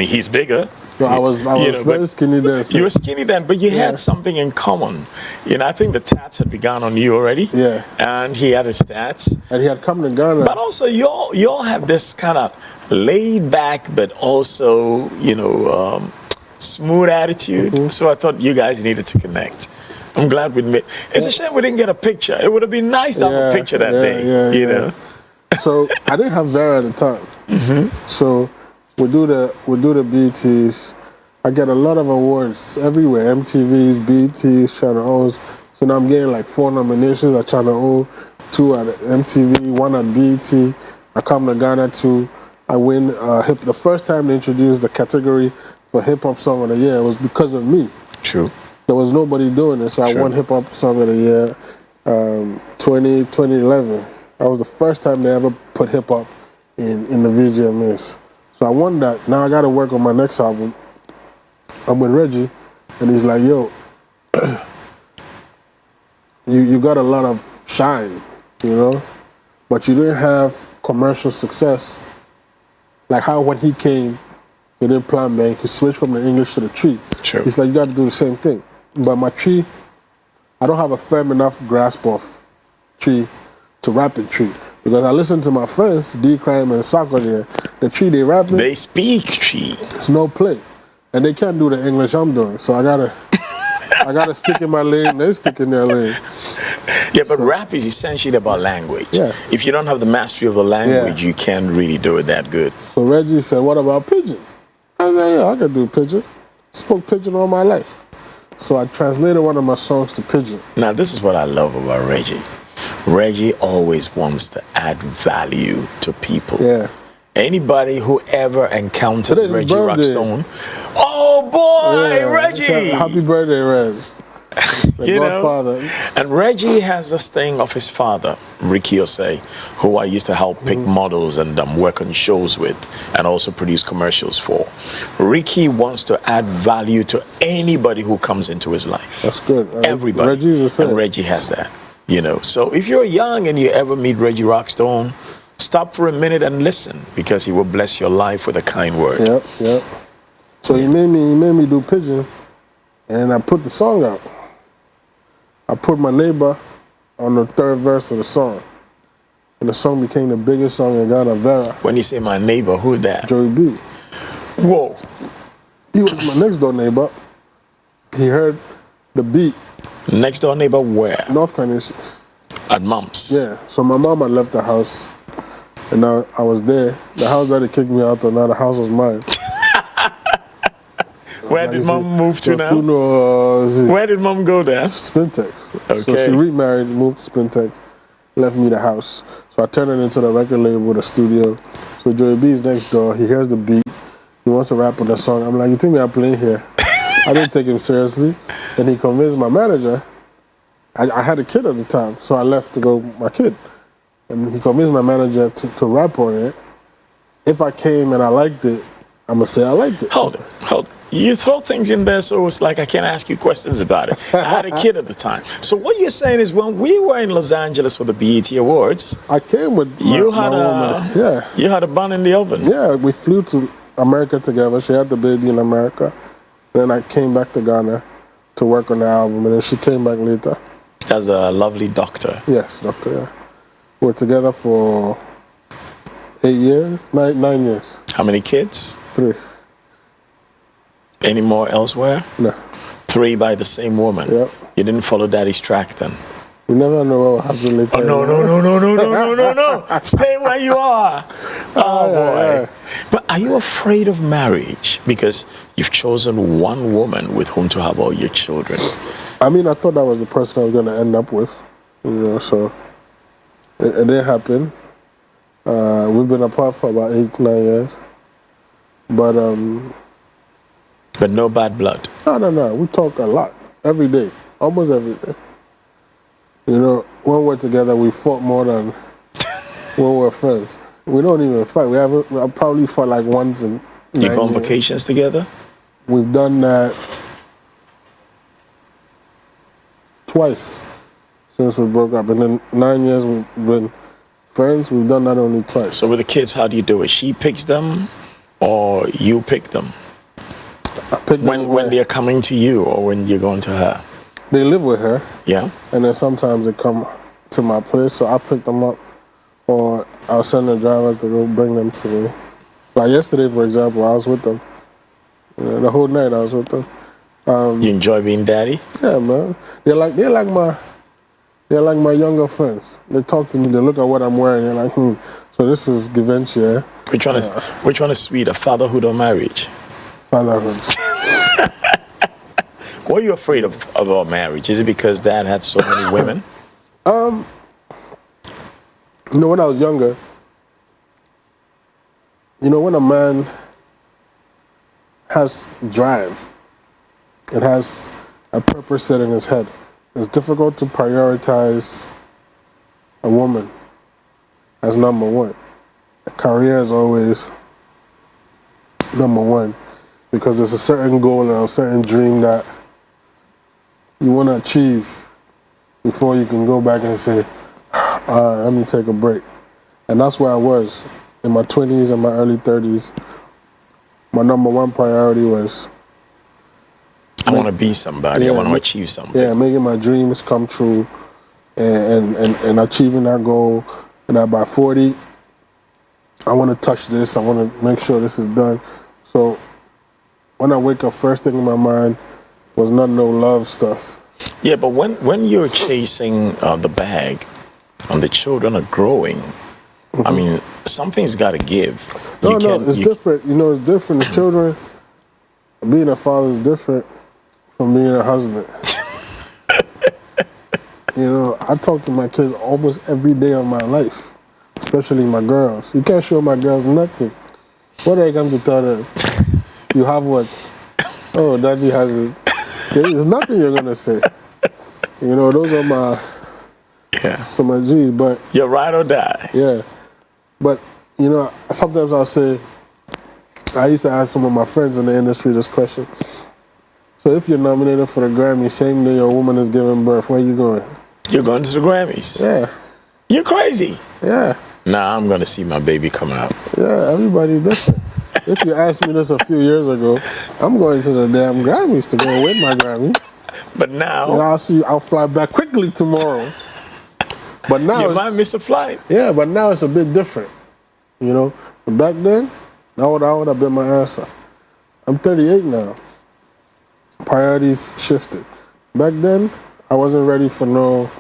He's bigger. So I was very skinny then. So. You were skinny then, but you had something in common. You know, I think the tats had begun on you already. Yeah. And he had his tats. And he had come to Ghana. But also, you all have this kind of laid back, but also, smooth attitude. Mm-hmm. So I thought you guys needed to connect. I'm glad we met. It's a shame we didn't get a picture. It would have been nice to have a picture that day. You know. So I didn't have Vera at the time. Mm-hmm. So we do the BETs. I get a lot of awards everywhere. MTVs, BETs, Channel O's. So now I'm getting like 4 nominations at Channel O, 2 at MTV, 1 at BET. I come to Ghana too. I win the first time they introduced the category for Hip Hop Song of the Year was because of me. True. There was nobody doing it, so I won Hip Hop Song of the Year. 2011. That was the first time they ever put hip hop in the VGMAs. So I won that. Now I got to work on my next album. I'm with Reggie, and he's like, "Yo, you got a lot of shine, you know, but you didn't have commercial success. Like how when he came, he did Plan Bank. He switched from the English to the Tree. True. He's like, you got to do the same thing. But my Tree, I don't have a firm enough grasp of Tree to rap in Tree. Because I listen to my friends, D Crime and Soccer there, the Tree they rapping. They speak Tree. It's no play. And they can't do the English I'm doing. So I gotta stick in my lane, they stick in their lane. Yeah, but rap is essentially about language. Yeah. If you don't have the mastery of the language, you can't really do it that good. So Reggie said, what about Pidgin? I said, yeah, I can do Pidgin. Spoke Pidgin all my life. So I translated one of my songs to Pidgin. Now, this is what I love about Reggie. Reggie always wants to add value to people. Yeah. Anybody who ever encounters Today's his Reggie birthday. Rockstone, oh boy, Yeah, Reggie! Happy birthday, Reg. The You Godfather. know, and Reggie has this thing of his father, Ricky Osei, who I used to help pick models and work on shows with, and also produce commercials for. Ricky wants to add value to anybody who comes into his life. That's good. Everybody. Reggie's the same. And Reggie has that. You know, so if you're young and you ever meet Reggie Rockstone, stop for a minute and listen, because he will bless your life with a kind word. Yep. So he made me do Pidgin, and I put the song out. I put my neighbor on the third verse of the song. And the song became the biggest song in Ghana, Vera. When you say my neighbor, who's that? Joey B. Whoa. He was my next door neighbor. He heard the beat. Next door neighbor where? North Carolina. At mom's? Yeah. So my mom had left the house, and I was there. The house that they kicked me out of, now the house was mine. Where did mom move to now? Where Where did mom go there? Spintex. Okay. So she remarried, moved to Spintex, left me the house. So I turned it into the record label, the studio. So Joey B's next door. He hears the beat. He wants to rap on the song. I'm like, you think me I'm playing here? I didn't take him seriously. And he convinced my manager. I had a kid at the time, so I left to go with my kid. And he convinced my manager to rap on it. If I came and I liked it, I'm going to say I liked it. Hold it. You throw things in there so it's like I can't ask you questions about it. I had a kid at the time. So what you're saying is when we were in Los Angeles for the BET Awards, I came with my woman. Yeah. You had a bun in the oven. Yeah, we flew to America together. She had the baby in America. Then I came back to Ghana to work on the album, and then she came back later. As a lovely doctor. Yes, doctor, yeah. We were together for 8 years, 9 years. How many kids? 3. Any more elsewhere? No. 3 by the same woman? Yep. You didn't follow daddy's track then? You never know what will happen later. Oh, no. Stay where you are. Oh, boy. Yeah. But are you afraid of marriage? Because you've chosen one woman with whom to have all your children. I mean, I thought that was the person I was going to end up with. You know, so it didn't happen. We've been apart for about 8-9 years. But no bad blood? No. We talk a lot. Every day. Almost every day. You know, when we're together, we fought more than when we're friends. We don't even fight. I probably fought like once in 9 You go on years. vacations together? We've done that twice since we broke up. And then 9 years we've been friends. We've done that only twice. So with the kids, how do you do it? She picks them or you pick them? I pick them When they're coming to you or when you're going to her? They live with her. Yeah. And then sometimes they come to my place, so I pick them up, or I'll send a driver to go bring them to me. Like yesterday, for example, I was with them. You know, the whole night I was with them. You enjoy being daddy? Yeah, man. They're like my younger friends. They talk to me. They look at what I'm wearing. They're like, So this is Givenchy, eh? Which one is sweeter, fatherhood or marriage? Fatherhood. What are you afraid of about marriage? Is it because dad had so many women? You know, when I was younger, you know, when a man has drive and has a purpose set in his head, it's difficult to prioritize a woman as number one. A career is always number one because there's a certain goal or a certain dream that you want to achieve before you can go back and say, all right, let me take a break. And that's where I was in my 20s and my early 30s. My number one priority was I want to be somebody. I want to achieve something. Yeah, making my dreams come true and achieving that goal. And that by 40, I want to touch this. I want to make sure this is done. So when I wake up, first thing in my mind was not no love stuff. Yeah, but when you're chasing the bag and the children are growing, I mean, something's got to give. It's different. You know, it's different. The children, being a father is different from being a husband. You know, I talk to my kids almost every day of my life, especially my girls. You can't show my girls nothing. What are you going to tell them? You have what? Oh, daddy has it. There's nothing you're going to say. You know, those are my, some of my G's, but... You're ride or die. Yeah. But, you know, sometimes I'll say, I used to ask some of my friends in the industry this question. So if you're nominated for the Grammy, same day your woman is giving birth, where you going? You're going to the Grammys. Yeah. You're crazy. Yeah. Nah, I'm going to see my baby come out. Yeah, everybody's different. If you asked me this a few years ago, I'm going to the damn Grammys to go win my Grammy. But now... And I'll fly back quickly tomorrow. But now... You might miss a flight. Yeah, but now it's a bit different. You know? But back then, that would have been my answer. I'm 38 now. Priorities shifted. Back then, I wasn't ready for no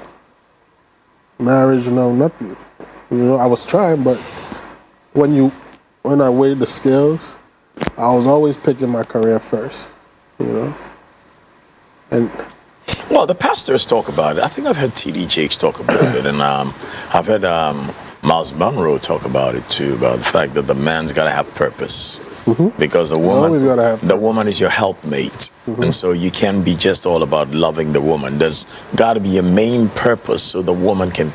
marriage, no nothing. You know, I was trying, but when I weighed the scales, I was always picking my career first. You know? And well, the pastors talk about it. I think I've heard T.D. Jakes talk about it, and I've heard Miles Monroe talk about it too, about the fact that the man's got to have purpose. Because the woman is your helpmate, and so you can't be just all about loving the woman. There's got to be a main purpose so the woman can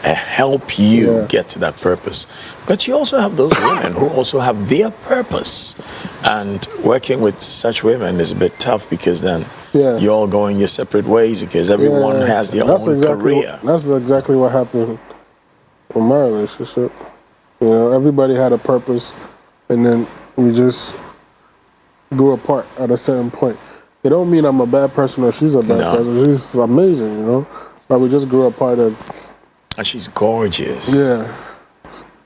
help you get to that purpose. But you also have those women who also have their purpose, and working with such women is a bit tough because then you're all going your separate ways because everyone has their own career. That's exactly what happened in my relationship. You know, everybody had a purpose, and then we just grew apart at a certain point. It don't mean I'm a bad person or she's a bad person. She's amazing, you know. But we just grew apart. And she's gorgeous. Yeah.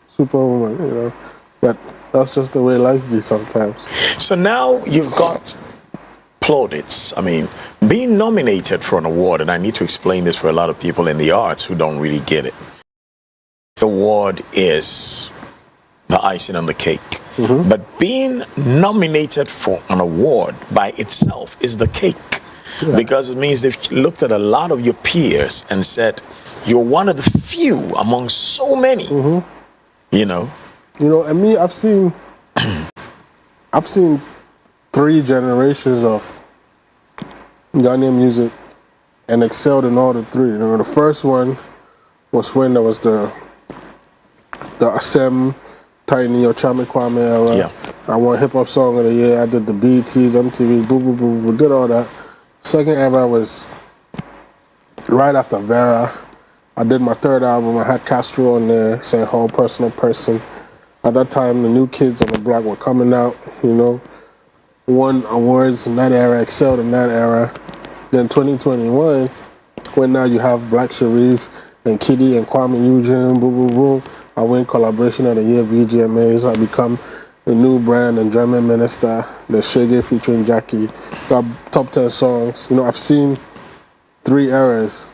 Superwoman, you know. But that's just the way life be sometimes. So now you've got plaudits. I mean, being nominated for an award, and I need to explain this for a lot of people in the arts who don't really get it. The award is the icing on the cake. But being nominated for an award by itself is the cake. Because it means they've looked at a lot of your peers and said, you're one of the few among so many. You know? You know, and me, I've seen 3 generations of Ghanaian music and excelled in all the 3. You know, the first one was when there was the Asem, Tiny or Chame Kwame era. I won Hip Hop Song of the Year. I did the BETs, MTVs, boo, boo, boo, boo, did all that. Second era was right after Vera. I did my 3rd album. I had Castro on there, saying Whole Personal Person. At that time, the new kids on the block were coming out, you know. Won awards in that era, excelled in that era. Then 2021, when now you have Black Sharif and Kitty and Kwame Eugene, boom, boom, boom. I win Collaboration of the Year, VGMAs. I become the new brand and German minister, the Shege featuring Jackie. Got top 10 songs. You know, I've seen 3 eras.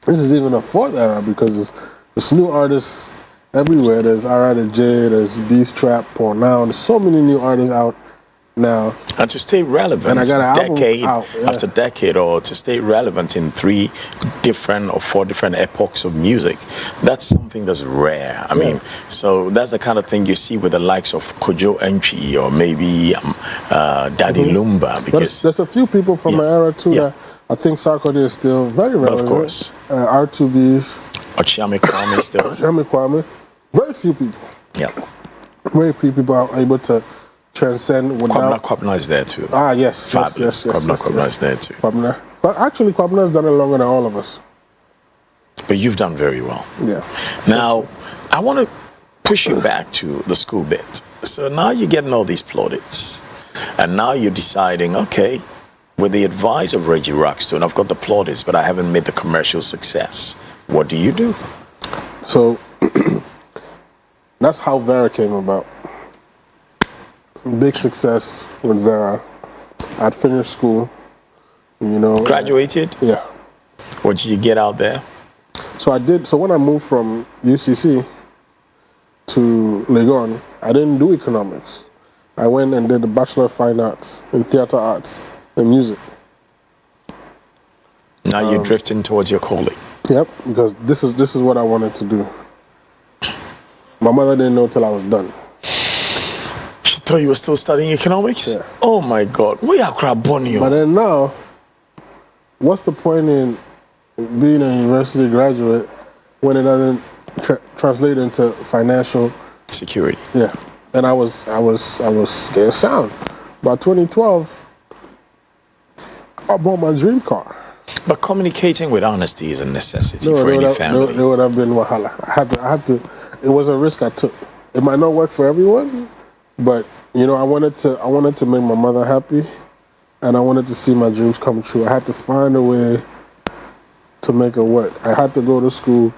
This is even a 4th era because there's new artists everywhere. There's R.I. J, there's Beast Trap, Paul Now. There's so many new artists out now. And to stay relevant, and I got an decade out, after decade, or to stay relevant in 3 different or 4 different epochs of music, that's something that's rare. I mean, so that's the kind of thing you see with the likes of Kojo Entry or maybe Daddy Lumba. Because there's a few people from my era too that I think Sarkodie is still very relevant. Of course. R2B, Ochiame Kwame still. Shami Kwame. Very few people. Yeah. Very few people are able to transcend without. Kwabna is there too. Ah, yes. Fabulous. Yes, Kwabna is there too. Kwabna. But actually, Kwabna has done it longer than all of us. But you've done very well. Yeah. Now, I want to push you back to the school bit. So now you're getting all these plaudits. And now you're deciding, okay, with the advice of Reggie Rockstone, I've got the plaudits, but I haven't made the commercial success. What do you do? So that's how Vera came about. Big success with Vera. I'd finished school, you know. Graduated? Yeah. What did you get out there? So I did. So when I moved from UCC to Legon, I didn't do economics. I went and did the Bachelor of Fine Arts in Theater Arts and Music. Now you're drifting towards your calling. Yep, because this is what I wanted to do. My mother didn't know till I was done. She thought you were still studying economics? Yeah. Oh my God. We are crabonio. But then now, what's the point in being a university graduate when it doesn't translate into financial security? Yeah, and I was getting sound. By 2012, I bought my dream car. But communicating with honesty is a necessity for any family. It would have been wahala. I had to. It was a risk I took. It might not work for everyone, but you know, I wanted to make my mother happy, and I wanted to see my dreams come true. I had to find a way to make it work. I had to go to school.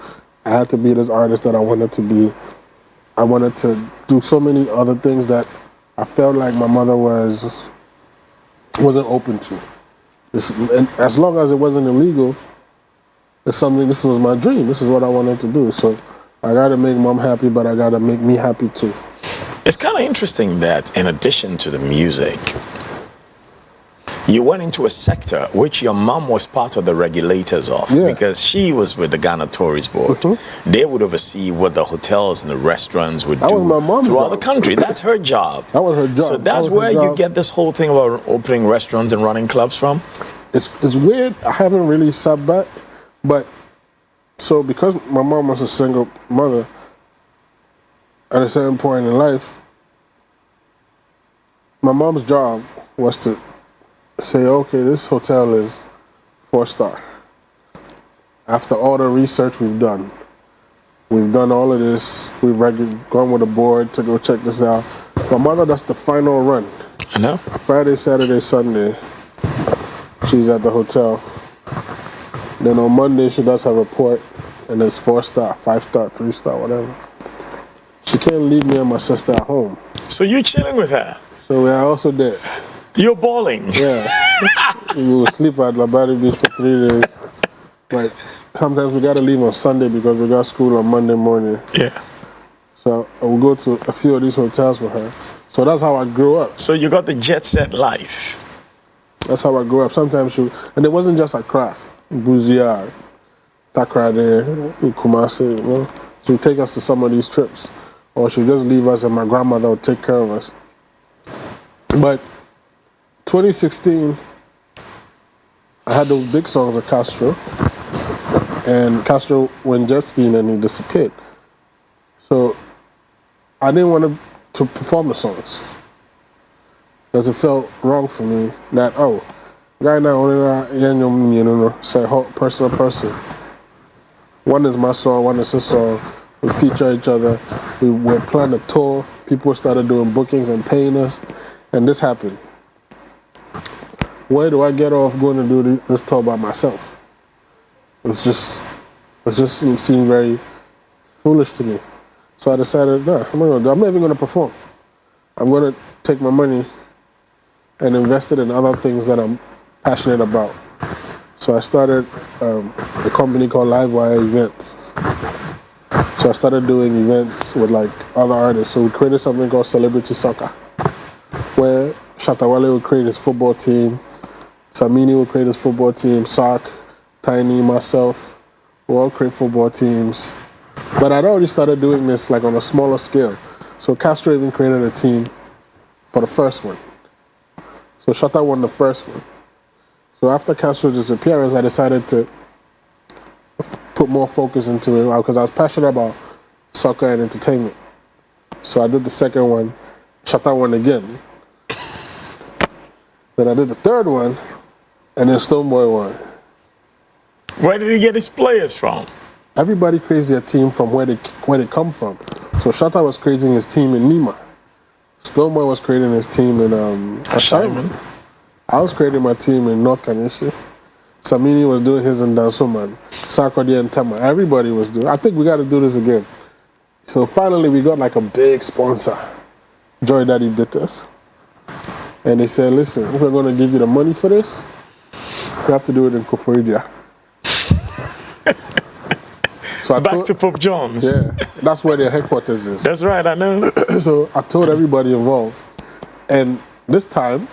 I had to be this artist that I wanted to be. I wanted to do so many other things that I felt like my mother wasn't open to. And as long as it wasn't illegal, this was my dream. This is what I wanted to do. So I gotta make mom happy, but I gotta make me happy too. It's kind of interesting that in addition to the music, you went into a sector which your mom was part of the regulators of, because she was with the Ghana Tourist Board. Mm-hmm. They would oversee what the hotels and the restaurants would do throughout the country. That's her job. That was her job. So that's where you get this whole thing about opening restaurants and running clubs from? It's weird. I haven't really sat back, but so because my mom was a single mother, at a certain point in life, my mom's job was to say, okay, this hotel is 4-star. After all the research we've done all of this, we've gone with the board to go check this out. My mother does the final run. I know. Friday, Saturday, Sunday, she's at the hotel. Then on Monday, she does her report, and it's 4-star, 5-star, 3-star, whatever. She can't leave me and my sister at home. So you're chilling with her? So we are also there. You're balling. Yeah. We would sleep at Labadi Beach for 3 days. But sometimes we got to leave on Sunday because we got school on Monday morning. Yeah. So I will go to a few of these hotels with her. So that's how I grew up. So you got the jet set life. That's how I grew up. Sometimes and it wasn't just Accra, Buzia, Takra there, Kumasi, you know. She would take us to some of these trips. Or she'd just leave us and my grandmother would take care of us. But 2016, I had those big songs with Castro, and Castro went jet skiing and he disappeared. So I didn't want to perform the songs because it felt wrong for me that, guy now only say person to person. One is my song, one is his song. We feature each other. We were planning a tour. People started doing bookings and paying us, and this happened. Where do I get off going to do this tour by myself? It just seemed very foolish to me. So I decided, no, I'm not even going to perform. I'm going to take my money and invest it in other things that I'm passionate about. So I started a company called Livewire Events. So I started doing events with like other artists. So we created something called Celebrity Soccer, where Shatawale would create his football team, Samini would create his football team, Sark, Tiny, myself, we all create football teams. But I'd already started doing this like on a smaller scale. So Castro even created a team for the first one. So Shatta won the first one. So after Castro's appearance, I decided to put more focus into it because I was passionate about soccer and entertainment. So I did the second one, Shatta won again. Then I did the third one, and then Stoneboy won. Where did he get his players from? Everybody creates their team from where they come from. So Shatta was creating his team in Nima. Stoneboy was creating his team in Ashaiman. I was creating my team in North Kanyeshi. Samini was doing his in Dansoman. Sarkodie and Tama. Everybody was doing. I think we got to do this again. So finally, we got like a big sponsor. Joy Daddy did this. And they said, listen, if we're going to give you the money for this, we have to do it in Koforidua. So Back to Pope John's. Yeah, that's where their headquarters is. That's right, I know. So I told everybody involved. And this time,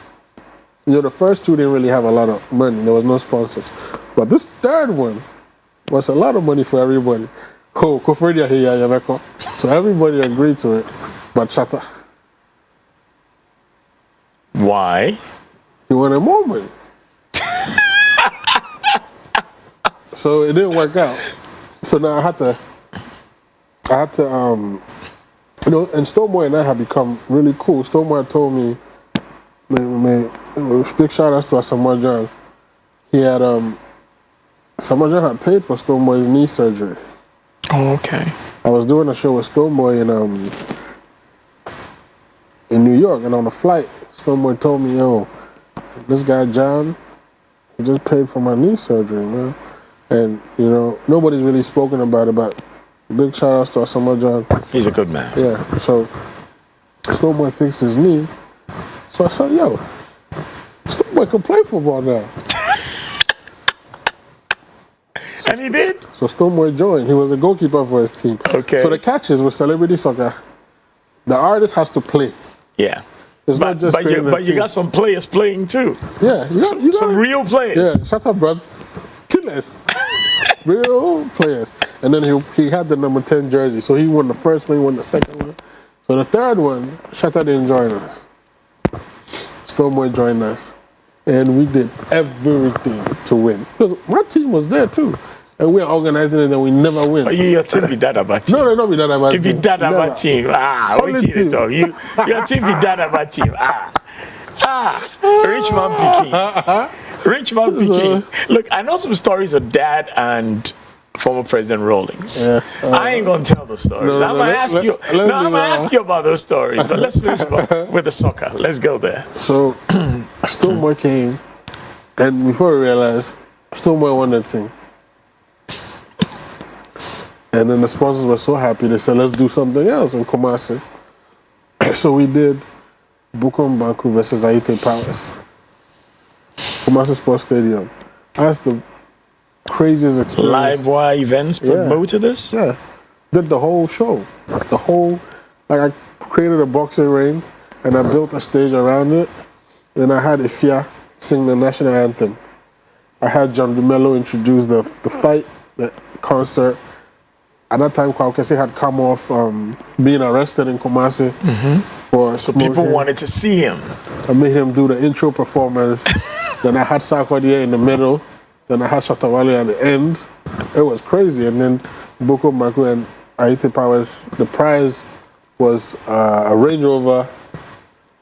the first two didn't really have a lot of money. There was no sponsors. But this third one was a lot of money for everybody. Oh, Koforidua here, Yameko. So everybody agreed to it, but Shatta. Why? He wanted more money. So it didn't work out. So now I had to, and Stoneboy and I have become really cool. Stoneboy told me, man, big shout outs to Asamoah John. He had, Asamoah John had paid for Stoneboy's knee surgery. Oh, okay. I was doing a show with Stoneboy in New York, and on the flight, Stoneboy told me, yo, this guy John, he just paid for my knee surgery, man. And, nobody's really spoken about it, but big shout outs to Asamoah John. He's a good man. Yeah, so Stoneboy fixed his knee. So I said, yo, Stoneboy can play football now. And he did? So Stoneboy joined. He was a goalkeeper for his team. Okay. So the catch is with celebrity soccer, the artist has to play. Yeah. It's not just but you got some players playing too. Yeah, you got some real players. Yeah, Shatta brought killers, real players. And then he had the number 10 jersey, so he won the first one, he won the second one. So the third one, Shatta didn't join us. Stoneboy joined us, and we did everything to win because my team was there too. And we're organizing it and we never win. Your team be that about team. No, be that about team. If you that about team, what you talk? Your team be that about team. Rich man picking. Rich man picking. Look, I know some stories of Dad and former President Rawlings. Yeah, I ain't gonna tell those stories. I'm gonna ask you. I'm gonna ask you about those stories. But let's finish with the soccer. Let's go there. So, Stoneboy came, and before we realized, Stoneboy won that thing. And then the sponsors were so happy, they said, let's do something else in Kumasi. So we did Bukom Banku versus Aite Palace. Kumasi Sports Stadium. That's the craziest experience. Live wire events promoted this? Yeah. Did the whole show. I created a boxing ring and I built a stage around it. Then I had Ifya sing the national anthem. I had John DeMello introduce the fight, the concert. At that time, Kwakese had come off being arrested in Kumasi for so smoking. People wanted to see him. I made him do the intro performance. Then I had Sarkodie in the middle. Then I had Shatawale at the end. It was crazy. And then Boko Maku and Aite Powers, the prize was a Range Rover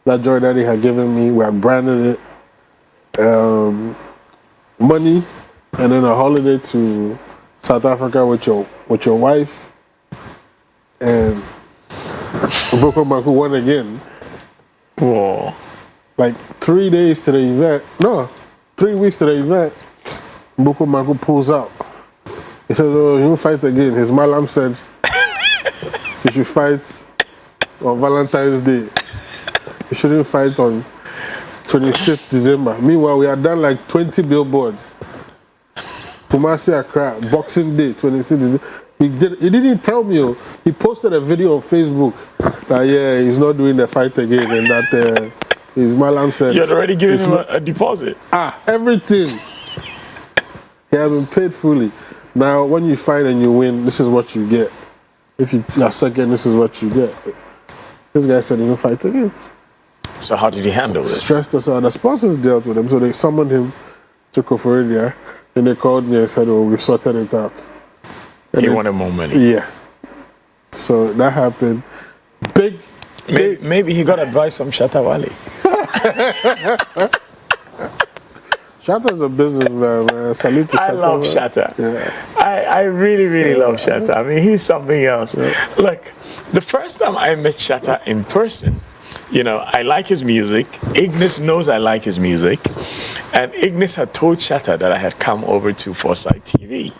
that Joy Daddy had given me. We had branded it. Money, and then a holiday to South Africa with your wife, and Boko Maku won again. Whoa. Like 3 days to the event, 3 weeks to the event, Boko Maku pulls out. He says, oh, he'll fight again. His malam said he should fight on Valentine's Day. He shouldn't fight on 26th December. Meanwhile, we had done like 20 billboards. Kumasi Accra, Boxing Day, 26th December. He didn't tell me. He posted a video on Facebook that he's not doing the fight again, and that his malam said. You had already given him a deposit. Everything. He has been paid fully. Now, when you fight and you win, this is what you get. If you are second, this is what you get. This guy said he will fight again. So how did he handle this? Stressed us out. The sponsors dealt with him, so they summoned him to Koforidua, and they called me and said, "Oh, we've sorted it out." And He then- wanted more money. Yeah. So that happened. Big. Maybe he got advice from Shatawale. Shatta's a businessman, man. Salute to Shatta. I love man. Shatta. Yeah. I really, really love Shatta. I mean, he's something else. Look, the first time I met Shatta in person, I like his music. Ignis knows I like his music. And Ignis had told Shatta that I had come over to Foresight TV.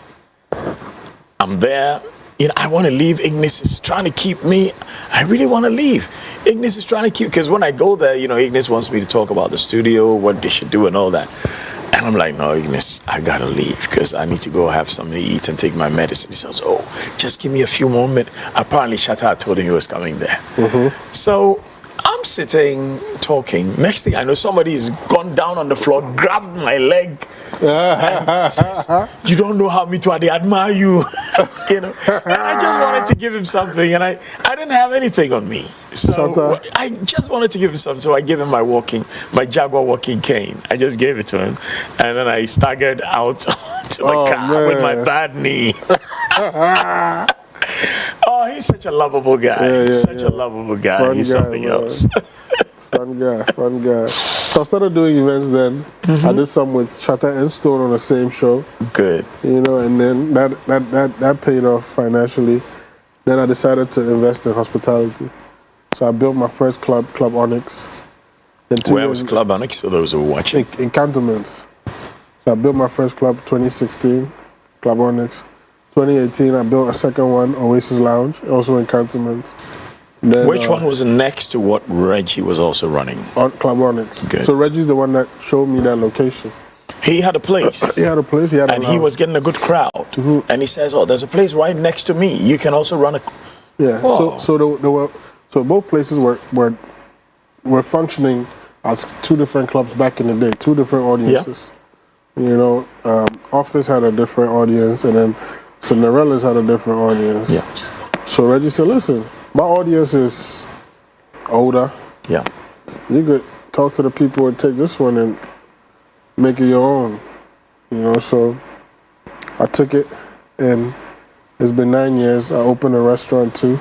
I'm there. I want to leave. Ignis is trying to keep me. I really want to leave. Ignis is trying to keep, because when I go there, Ignis wants me to talk about the studio, what they should do and all that. And I'm like, no, Ignis, I got to leave because I need to go have something to eat and take my medicine. He says, oh, just give me a few more minutes. Apparently, Shatta told him he was coming there. So I'm sitting, talking. Next thing I know, somebody's gone down on the floor, grabbed my leg, and says, you don't know how me too, I admire you. And I just wanted to give him something, and I didn't have anything on me. So I just wanted to give him something. So I gave him my Jaguar walking cane. I just gave it to him. And then I staggered out to the car with my bad knee. Oh, he's such a lovable guy. A lovable guy. Fun He's guy, something man. else. Fun guy. So I started doing events then. I did some with Shatta and Stone on the same show. Good. And then that paid off financially. Then I decided to invest in hospitality. So I built my first club, Club Onyx. Then Where was Club Onyx for those who are watching? In Cantonments. So I built my first club 2016, Club Onyx. 2018, I built a second one, Oasis Lounge, also in Cantonments. Then, Which one was next to what Reggie was also running? On Club Onyx. Good. So Reggie's the one that showed me that location. He had a place. He had a place. He had and a he lounge. was getting a good crowd. And he says, "Oh, there's a place right next to me. You can also run a." Yeah. Wow. So both places were functioning as two different clubs back in the day, two different audiences. Office had a different audience, and then Cinderella's had a different audience. Yeah. So Reggie said, "Listen, my audience is older. Yeah. You could talk to the people and take this one and make it your own." So I took it, and it's been 9 years. I opened a restaurant too.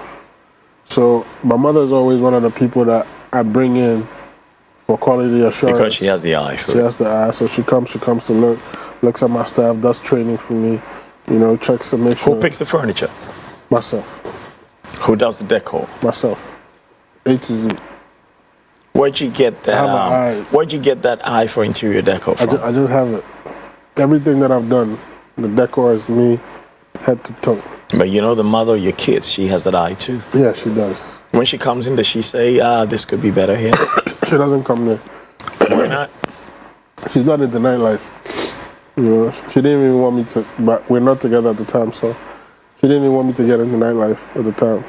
So my mother's always one of the people that I bring in for quality assurance. Because she has the eye for She it. has the eye, so she comes to looks at my staff, does training for me, checks and make sure. Who picks the furniture? Myself. Who does the decor? Myself. A to Z. Where'd you get that? I have an eye. Where'd you get that eye for interior decor from? I just have it. Everything that I've done, the decor is me, head to toe. But the mother of your kids, she has that eye too. Yeah, she does. When she comes in, does she say, this could be better here? She doesn't come there. Why not? She's not into nightlife. She didn't even want me to, but we're not together at the time, so she didn't even want me to get into nightlife at the time.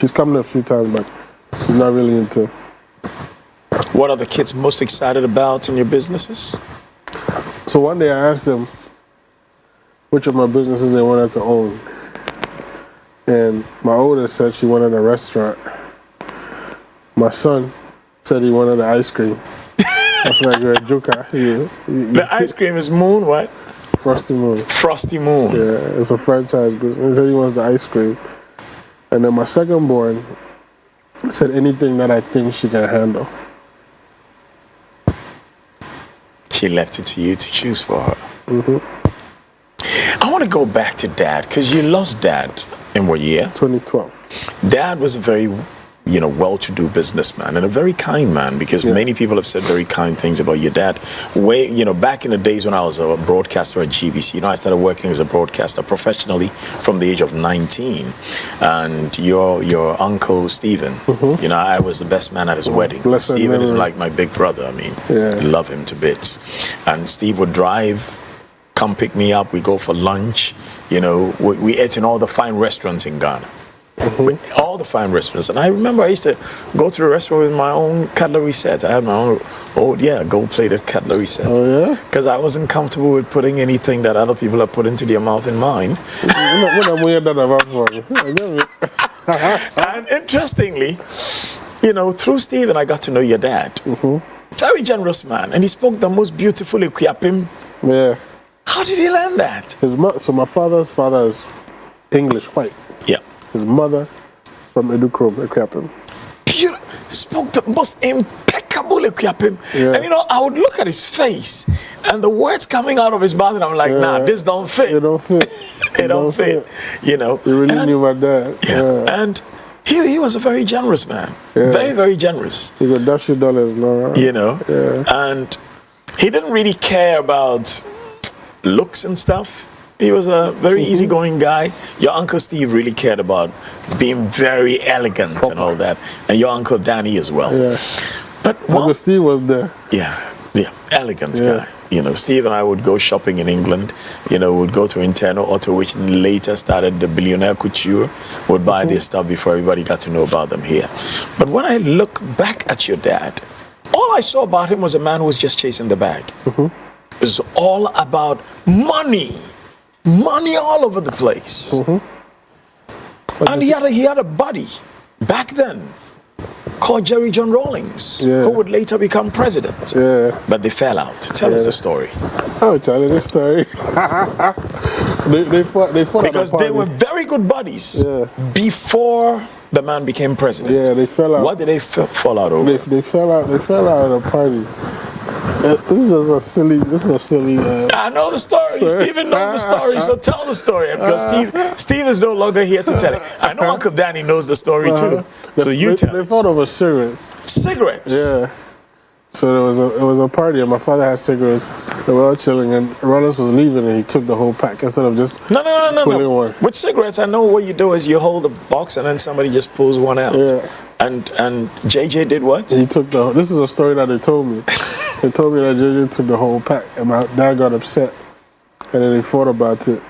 She's come there a few times, but she's not really into. What are the kids most excited about in your businesses? So one day I asked them which of my businesses they wanted to own. And my oldest said she wanted a restaurant. My son said he wanted the ice cream. That's like you're a joker. The ice cream is Moon, what? Frosty Moon. Frosty Moon. Yeah, it's a franchise business. He said he wants the ice cream. And then my second born said anything that I think she can handle. She left it to you to choose for her. I want to go back to Dad, because you lost Dad in what year? 2012. Dad was a very, well-to-do businessman and a very kind man, because many people have said very kind things about your dad. Back in the days when I was a broadcaster at GBC, I started working as a broadcaster professionally from the age of 19. And your uncle, Stephen, I was the best man at his wedding. Blessed Stephen is memory. like my big brother. I mean, love him to bits. And Steve would drive, come pick me up, we go for lunch. We ate in all the fine restaurants in Ghana. All the fine restaurants. And I remember I used to go to the restaurant with my own cutlery set. I had my own gold-plated cutlery set. Oh, yeah? Because I wasn't comfortable with putting anything that other people have put into their mouth in mine. And interestingly, through Stephen, I got to know your dad. Very generous man. And he spoke the most beautiful Equiapim Yeah. How did he learn that? So my father's father is English, white. Yeah. His mother from Edukrom, Ekriapim. Spoke the most impeccable Ekriapim. Yeah. And I would look at his face and the words coming out of his mouth, and I'm like, nah, this don't fit. It don't fit. It don't fit. You really knew my dad. Yeah. And he was a very generous man. Yeah. Very, very generous. He got dash your dollars, no? Yeah. And he didn't really care about looks and stuff. He was a very easygoing guy. Your Uncle Steve really cared about being very elegant and all that. And your Uncle Danny as well. Yeah. But Uncle Steve was there. Yeah, elegant guy. Steve and I would go shopping in England. Would go to Interno Auto, which later started the Billionaire Couture. Would buy their stuff before everybody got to know about them here. But when I look back at your dad, all I saw about him was a man who was just chasing the bag. It was all about money. Money all over the place. And he had a buddy back then called Jerry John Rawlings, who would later become president. Yeah. But they fell out. Tell us the story. Oh, Charlie, the story. they fought because they were very good buddies before the man became president. Yeah, they fell out. What did they fall out over? They fell out at a party. This is a silly. I know the story. Steven knows the story, so tell the story. Because Steve is no longer here to tell it. I know Uncle Danny knows the story too. So you tell. They fought over cigarettes. Cigarettes. Yeah. So it was a party, and my father had cigarettes. They were all chilling, and Rollins was leaving, and he took the whole pack instead of just pulling one. With cigarettes, I know what you do is you hold the box, and then somebody just pulls one out. Yeah. And JJ did what? He took this is a story that they told me. They told me that JJ took the whole pack, and my dad got upset, and then they fought about it,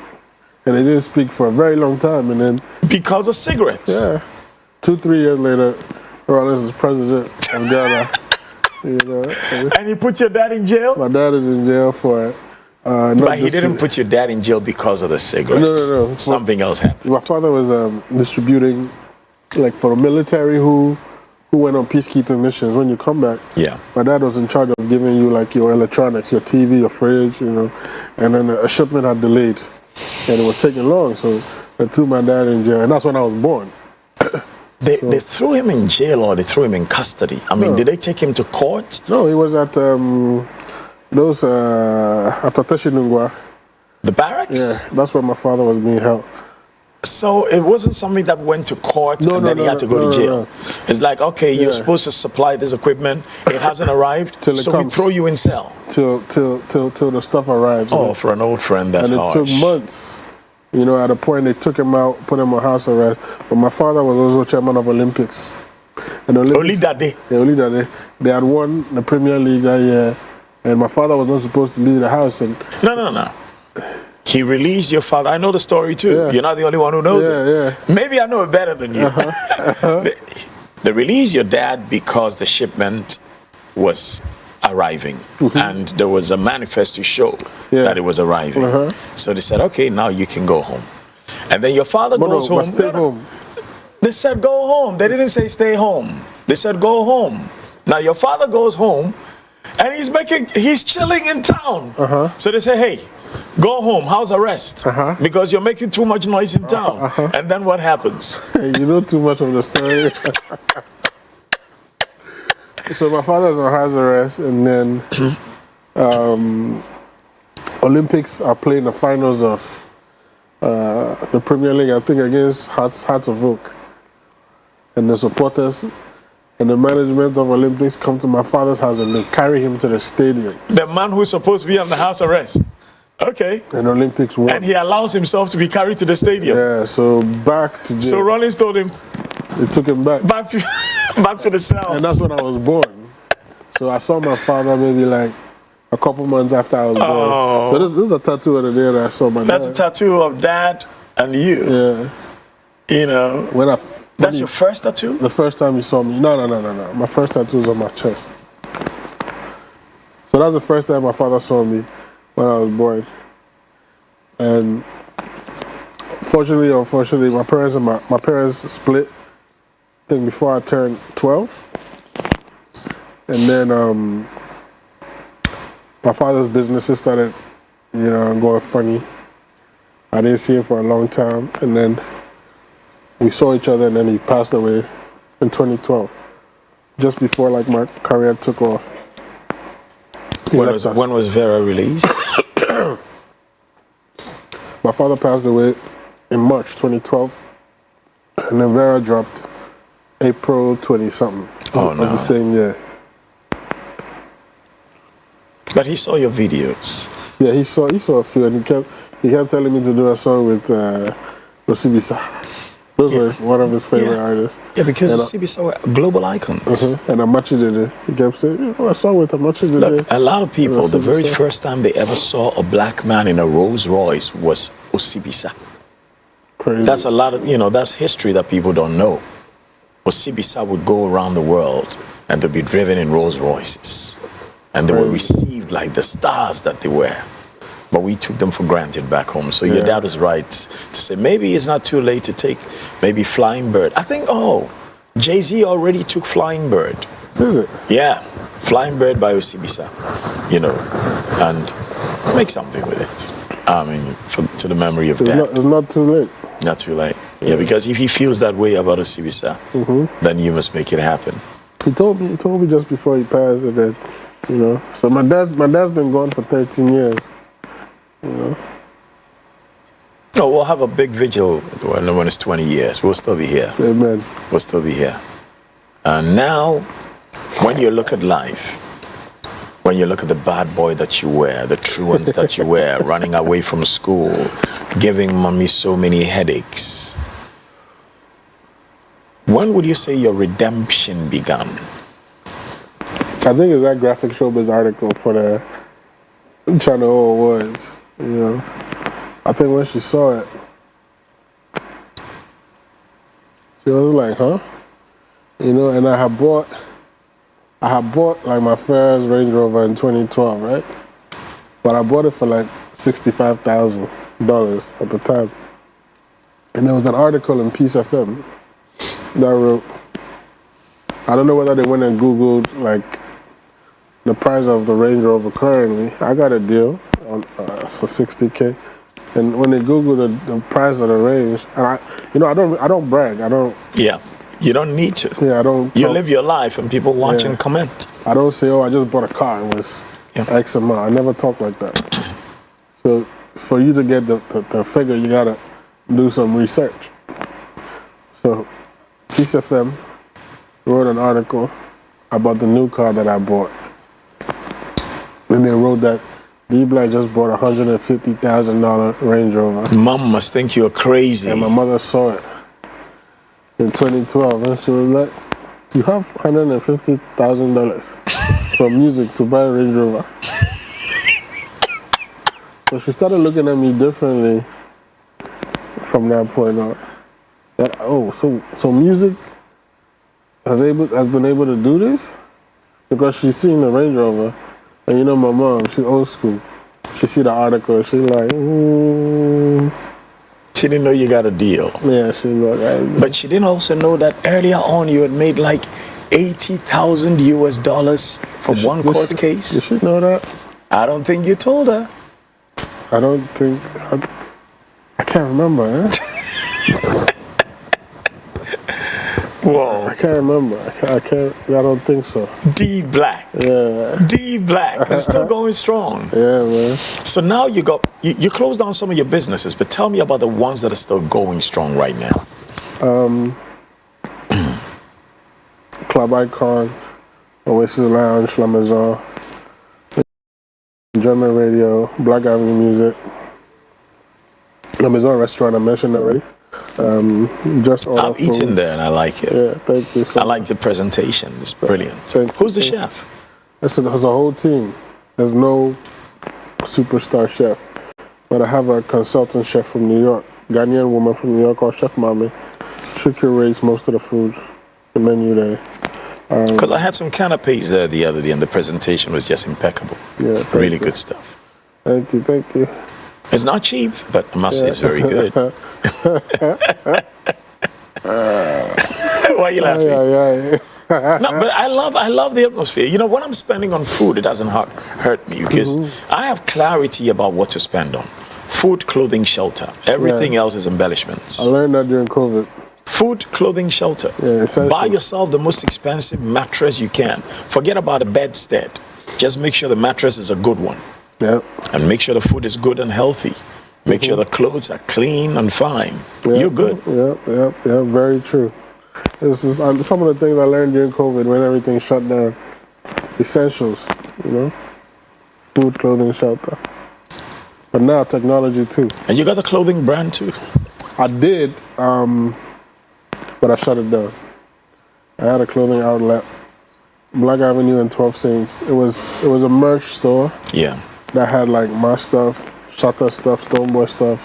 and they didn't speak for a very long time, and then because of cigarettes. Yeah. 2-3 years later, Rollins is president of Ghana. And he put your dad in jail? My dad is in jail for it. But he didn't put your dad in jail because of the cigarettes. No. Something else happened. My father was distributing, like for the military who went on peacekeeping missions. When you come back, my dad was in charge of giving you like your electronics, your TV, your fridge, and then a shipment had delayed, and it was taking long, so they threw my dad in jail, and that's when I was born. They threw him in jail or they threw him in custody? I mean, did they take him to court? No, he was at after Teshinungwa. The barracks? Yeah, that's where my father was being held. So it wasn't something that went to court then he had to go to jail. No. It's like, okay, you're supposed to supply this equipment. It hasn't arrived, so we throw you in cell. Till the stuff arrives. Oh, for an old friend, that's harsh. And it took months. At a point they took him out, put him on house arrest. But my father was also chairman of Olympics. And only that day? Yeah, only that day. They had won the Premier League that year. And my father was not supposed to leave the house. And No. He released your father. I know the story too. Yeah. You're not the only one who knows it. Yeah. Maybe I know it better than you. They released your dad because the shipment was arriving, and there was a manifest to show that it was arriving. So they said, okay, now you can go home. And then your father goes home. Stay home. They said go home. They didn't say stay home. They said go home. Now your father goes home, and he's chilling in town. So they say, hey, go home, house arrest, because you're making too much noise in town. And then what happens? You know too much of the story. So my father's on house arrest, and then Olympics are playing the finals of the Premier League, I think, against Hearts of Oak. And the supporters and the management of Olympics come to my father's house and they carry him to the stadium. The man who's supposed to be on the house arrest. Okay. And Olympics won. And he allows himself to be carried to the stadium. Yeah, so back to jail. So Rollins told him. They took him back. Back to the cells. And that's when I was born. So I saw my father maybe like a couple months after I was born. So this is a tattoo of the day that I saw my dad. That's a tattoo of dad and you. Yeah. That's your first tattoo? The first time you saw me. No. My first tattoo was on my chest. So that's the first time my father saw me when I was born. And fortunately or unfortunately, my parents split, I think, before I turned 12. And then my father's businesses started going funny. I didn't see him for a long time, and then we saw each other, and then he passed away in 2012, just before like my career took off. When was Vera released? My father passed away in March 2012, and then Vera dropped April 20-something of the same year. But he saw your videos. Yeah, he saw a few, and he kept telling me to do a song with Osibisa. Those were one of his favorite artists. Yeah, because Osibisa were global icons. And Amachi did it. He kept saying, a song with Amachi did it. Look, a lot of people, the very first time they ever saw a black man in a Rolls Royce was Osibisa. Crazy. That's a lot of, that's history that people don't know. Osibisa would go around the world and to be driven in Rolls Royces. And they were received like the stars that they were. But we took them for granted back home. So your dad was right to say maybe it's not too late to take maybe Flying Bird. I think, Jay-Z already took Flying Bird. Is it? Yeah, Flying Bird by Osibisa, and make something with it. I mean, to the memory of Dad. It's not too late. Not too late. Yeah, because if he feels that way about Osibisa, then you must make it happen. He told me just before he passed that, So my dad's been gone for 13 years. No, we'll have a big vigil when it's 20 years. We'll still be here. Amen. We'll still be here. And now, when you look at life, when you look at the bad boy that you were, the truants that you were, running away from school, giving mommy so many headaches, when would you say your redemption began? I think it's that Graphic Showbiz article for the Channel Awards. I think when she saw it, she was like, huh? And I had bought like my first Range Rover in 2012, right? But I bought it for like $65,000 at the time. And there was an article in Peace FM that wrote, I don't know whether they went and Googled like the price of the Range Rover currently. I got a deal for $60K. And when they Google the price of the Range, and I don't brag. I don't. Yeah, you don't need to. Yeah, I don't. You live your life, and people watch and comment. I don't say, I just bought a car. It was X amount. I never talk like that. So for you to get the figure, you gotta do some research. So Peace FM wrote an article about the new car that I bought, and they wrote that D-Black just bought a $150,000 Range Rover. Mom must think you're crazy. And my mother saw it in 2012, and she was like, you have $150,000 for music to buy a Range Rover. So she started looking at me differently from that point on. That, so music has been able to do this? Because she's seen the Range Rover. And my mom, she's old school. She see the article, she's like, She didn't know you got a deal. Yeah, she like. But she didn't also know that earlier on you had made like $80,000 from one court case. Did she know that? I don't think you told her. I don't think. I can't remember. Whoa. I can't remember. I don't think so. D-Black. Yeah. D-Black. It's still going strong. Yeah, man. So now you closed down some of your businesses, but tell me about the ones that are still going strong right now. Club Icon, Oasis Lounge, La Maison, German Radio, Black Avenue Music, La Maison Restaurant, I mentioned already. I've eaten there and I like it. Yeah, thank you. I like the presentation. It's brilliant. Who's the chef? There's a whole team. There's no superstar chef, but I have a consultant chef from New York, Ghanaian woman from New York called Chef Mami. She curates most of the food, the menu there. Because I had some canapes there the other day, and the presentation was just impeccable. Yeah, really good stuff. Thank you. It's not cheap, but I must say it's very good. Why are you laughing? No, but I love the atmosphere. You know, when I'm spending on food, it doesn't hurt me because I have clarity about what to spend on. Food, clothing, shelter. Everything else is embellishments. I learned that during COVID. Food, clothing, shelter. Yeah, buy yourself the most expensive mattress you can. Forget about a bedstead. Just make sure the mattress is a good one. Yeah. And make sure the food is good and healthy. Make sure the clothes are clean and fine. Yep. You're good. Yeah, very true. This is some of the things I learned during COVID when everything shut down. Essentials, you know, food, clothing, shelter. But now technology too. And you got the clothing brand too. I did, but I shut it down. I had a clothing outlet, Black Avenue and 12 Saints. It was a merch store. Yeah. That had like my stuff, Shatta stuff, Stoneboy stuff,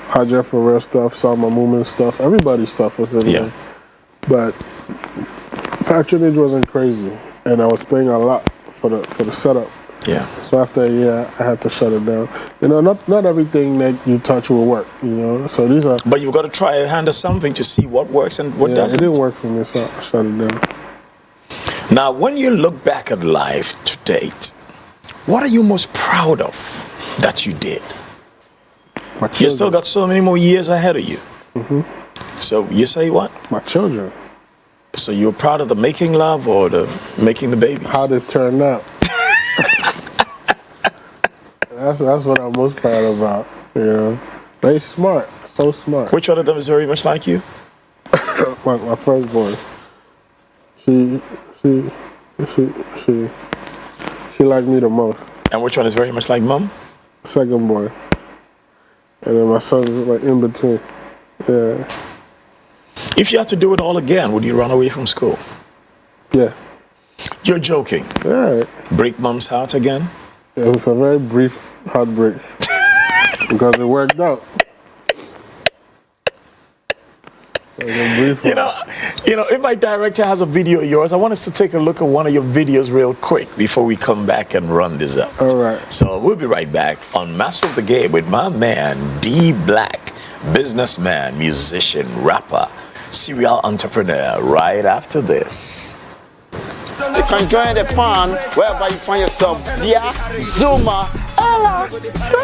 Haja for real stuff, Salma Movement stuff. Everybody's stuff was in there. But patronage wasn't crazy, and I was paying a lot for the setup. Yeah. So after a year, I had to shut it down. You know, not everything that you touch will work. You know, so these are. But you've got to try a hand of something to see what works and what doesn't. It didn't work for me, so I shut it down. Now, when you look back at life to date, what are you most proud of that you did? You still got so many more years ahead of you. So you say what? My children. So you're proud of the making love or the making the babies? How they turned out. That's what I'm most proud about. You know, they smart, so smart. Which one of them is very much like you? my firstborn. She liked me the most. And which one is very much like mom? Second boy. And then my son's like in between. Yeah. If you had to do it all again, would you run away from school? Yeah. You're joking. Yeah. Break mom's heart again? It was a very brief heartbreak because it worked out. You know, if my director has a video of yours, I want us to take a look at one of your videos real quick before we come back and run this up. All right. So we'll be right back on Master of the Game with my man, D Black, businessman, musician, rapper, serial entrepreneur, right after this. You can join the fun wherever you find yourself via Zuma. Ella,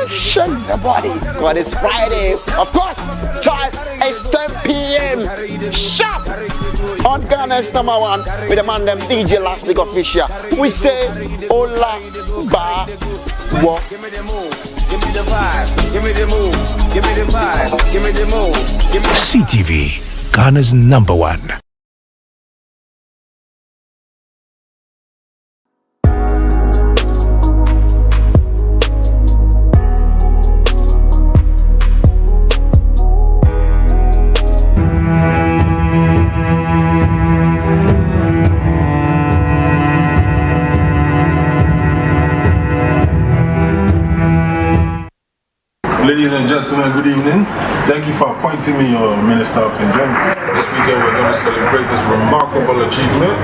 shake the body. God, it's Friday. Of course, time is 10 p.m. Sharp on Ghana's #1 with the man them DJ Last Week Official. We say, Ola Ba Wo. Give me the move, give me the vibe, give me the move, give me the vibe, give me the move, give me CTV, Ghana's #1. Ladies and gentlemen, good evening. Thank you for appointing me your Minister of Enjoyment. This weekend we're going to celebrate this remarkable achievement.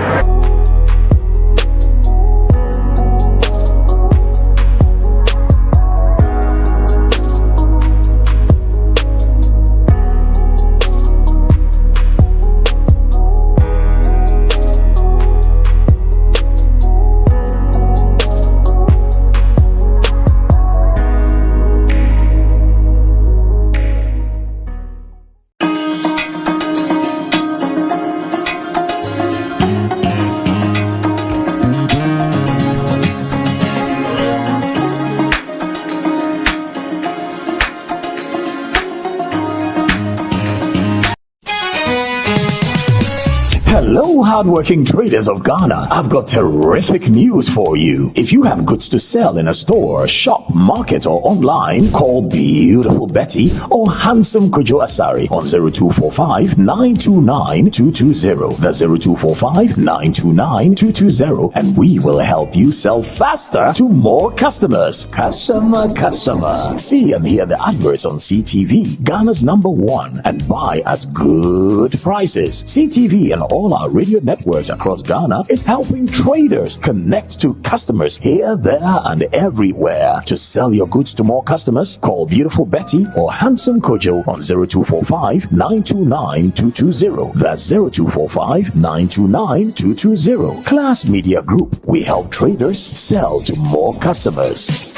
Hello, hardworking traders of Ghana. I've got terrific news for you. If you have goods to sell in a store, shop, market, or online, call Beautiful Betty or Handsome Kojo Asari on 0245-929-220. That's 0245-929-220, and we will help you sell faster to more customers. Customer. See and hear the adverts on CTV, Ghana's #1, and buy at good prices. CTV and all all our radio networks across Ghana is helping traders connect to customers here, there, and everywhere. To sell your goods to more customers, call Beautiful Betty or Handsome Kojo on 0245 929 220. That's 0245 929 220. Class Media Group. We help traders sell to more customers.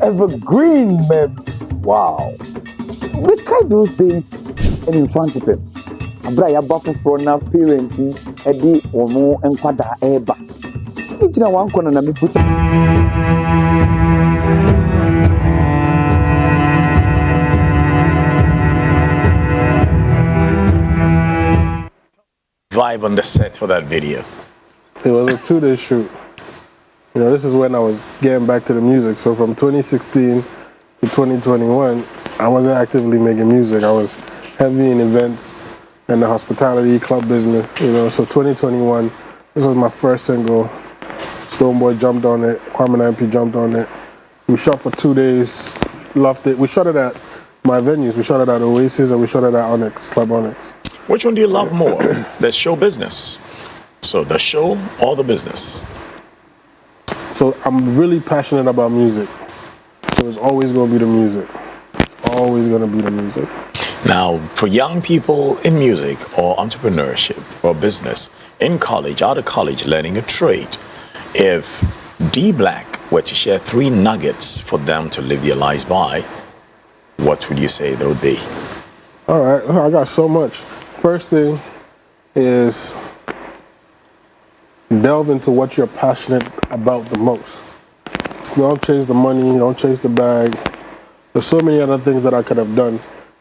Evergreen memories. Wow. We kind those days and in front of him. Abra bafu for na parenting edi ono enkwada eba. Me tira wan kono na me put Vibe on the set for that video. It was a 2-day shoot. You know, this is when I was getting back to the music. So from 2016 to 2021, I wasn't actively making music. I was heavy in events and the hospitality club business, you know. So 2021, this was my first single. Stoneboy jumped on it, Kwame MP jumped on it. We shot for 2 days, loved it. We shot it at my venues. We shot it at Oasis and we shot it at Onyx, Club Onyx. Which one do you love more? The show business. So the show or the business? So I'm really passionate about music. So it's always going to be the music. It's always going to be the music. Now, for young people in music or entrepreneurship or business, in college, out of college, learning a trade, if D Black were to share 3 nuggets for them to live their lives by, what would you say they would be? All right, I got so much. First thing is delve into what you're passionate about the most. So don't chase the money, don't chase the bag. There's so many other things that I could have done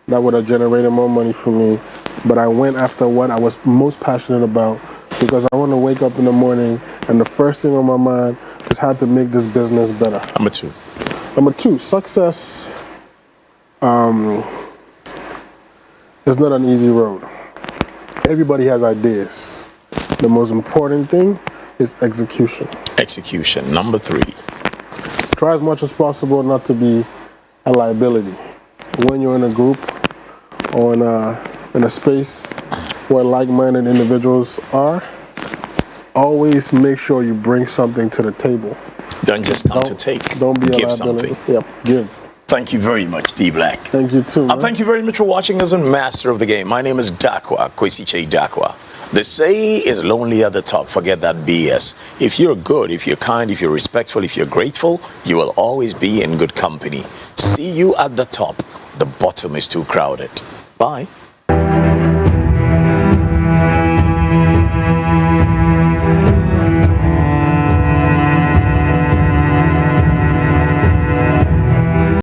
that would have generated more money for me, but I went after what I was most passionate about because I want to wake up in the morning and the first thing on my mind is how to make this business better. Number 2. Number 2, success is not an easy road. Everybody has ideas. The most important thing is execution. Execution. Number 3. Try as much as possible not to be a liability. When you're in a group or in a space where like-minded individuals are, always make sure you bring something to the table. Don't just come to take. Don't be a Give liability. something. Yep, give. Thank you very much, D Black. Thank you too, man. Thank you very much for watching us on Master of the Game. My name is Dakwa, Kwesi Che Dakwa. They say is lonely at the top. Forget that BS. If you're good, if you're kind, if you're respectful, if you're grateful, you will always be in good company. See you at the top. The bottom is too crowded. Bye.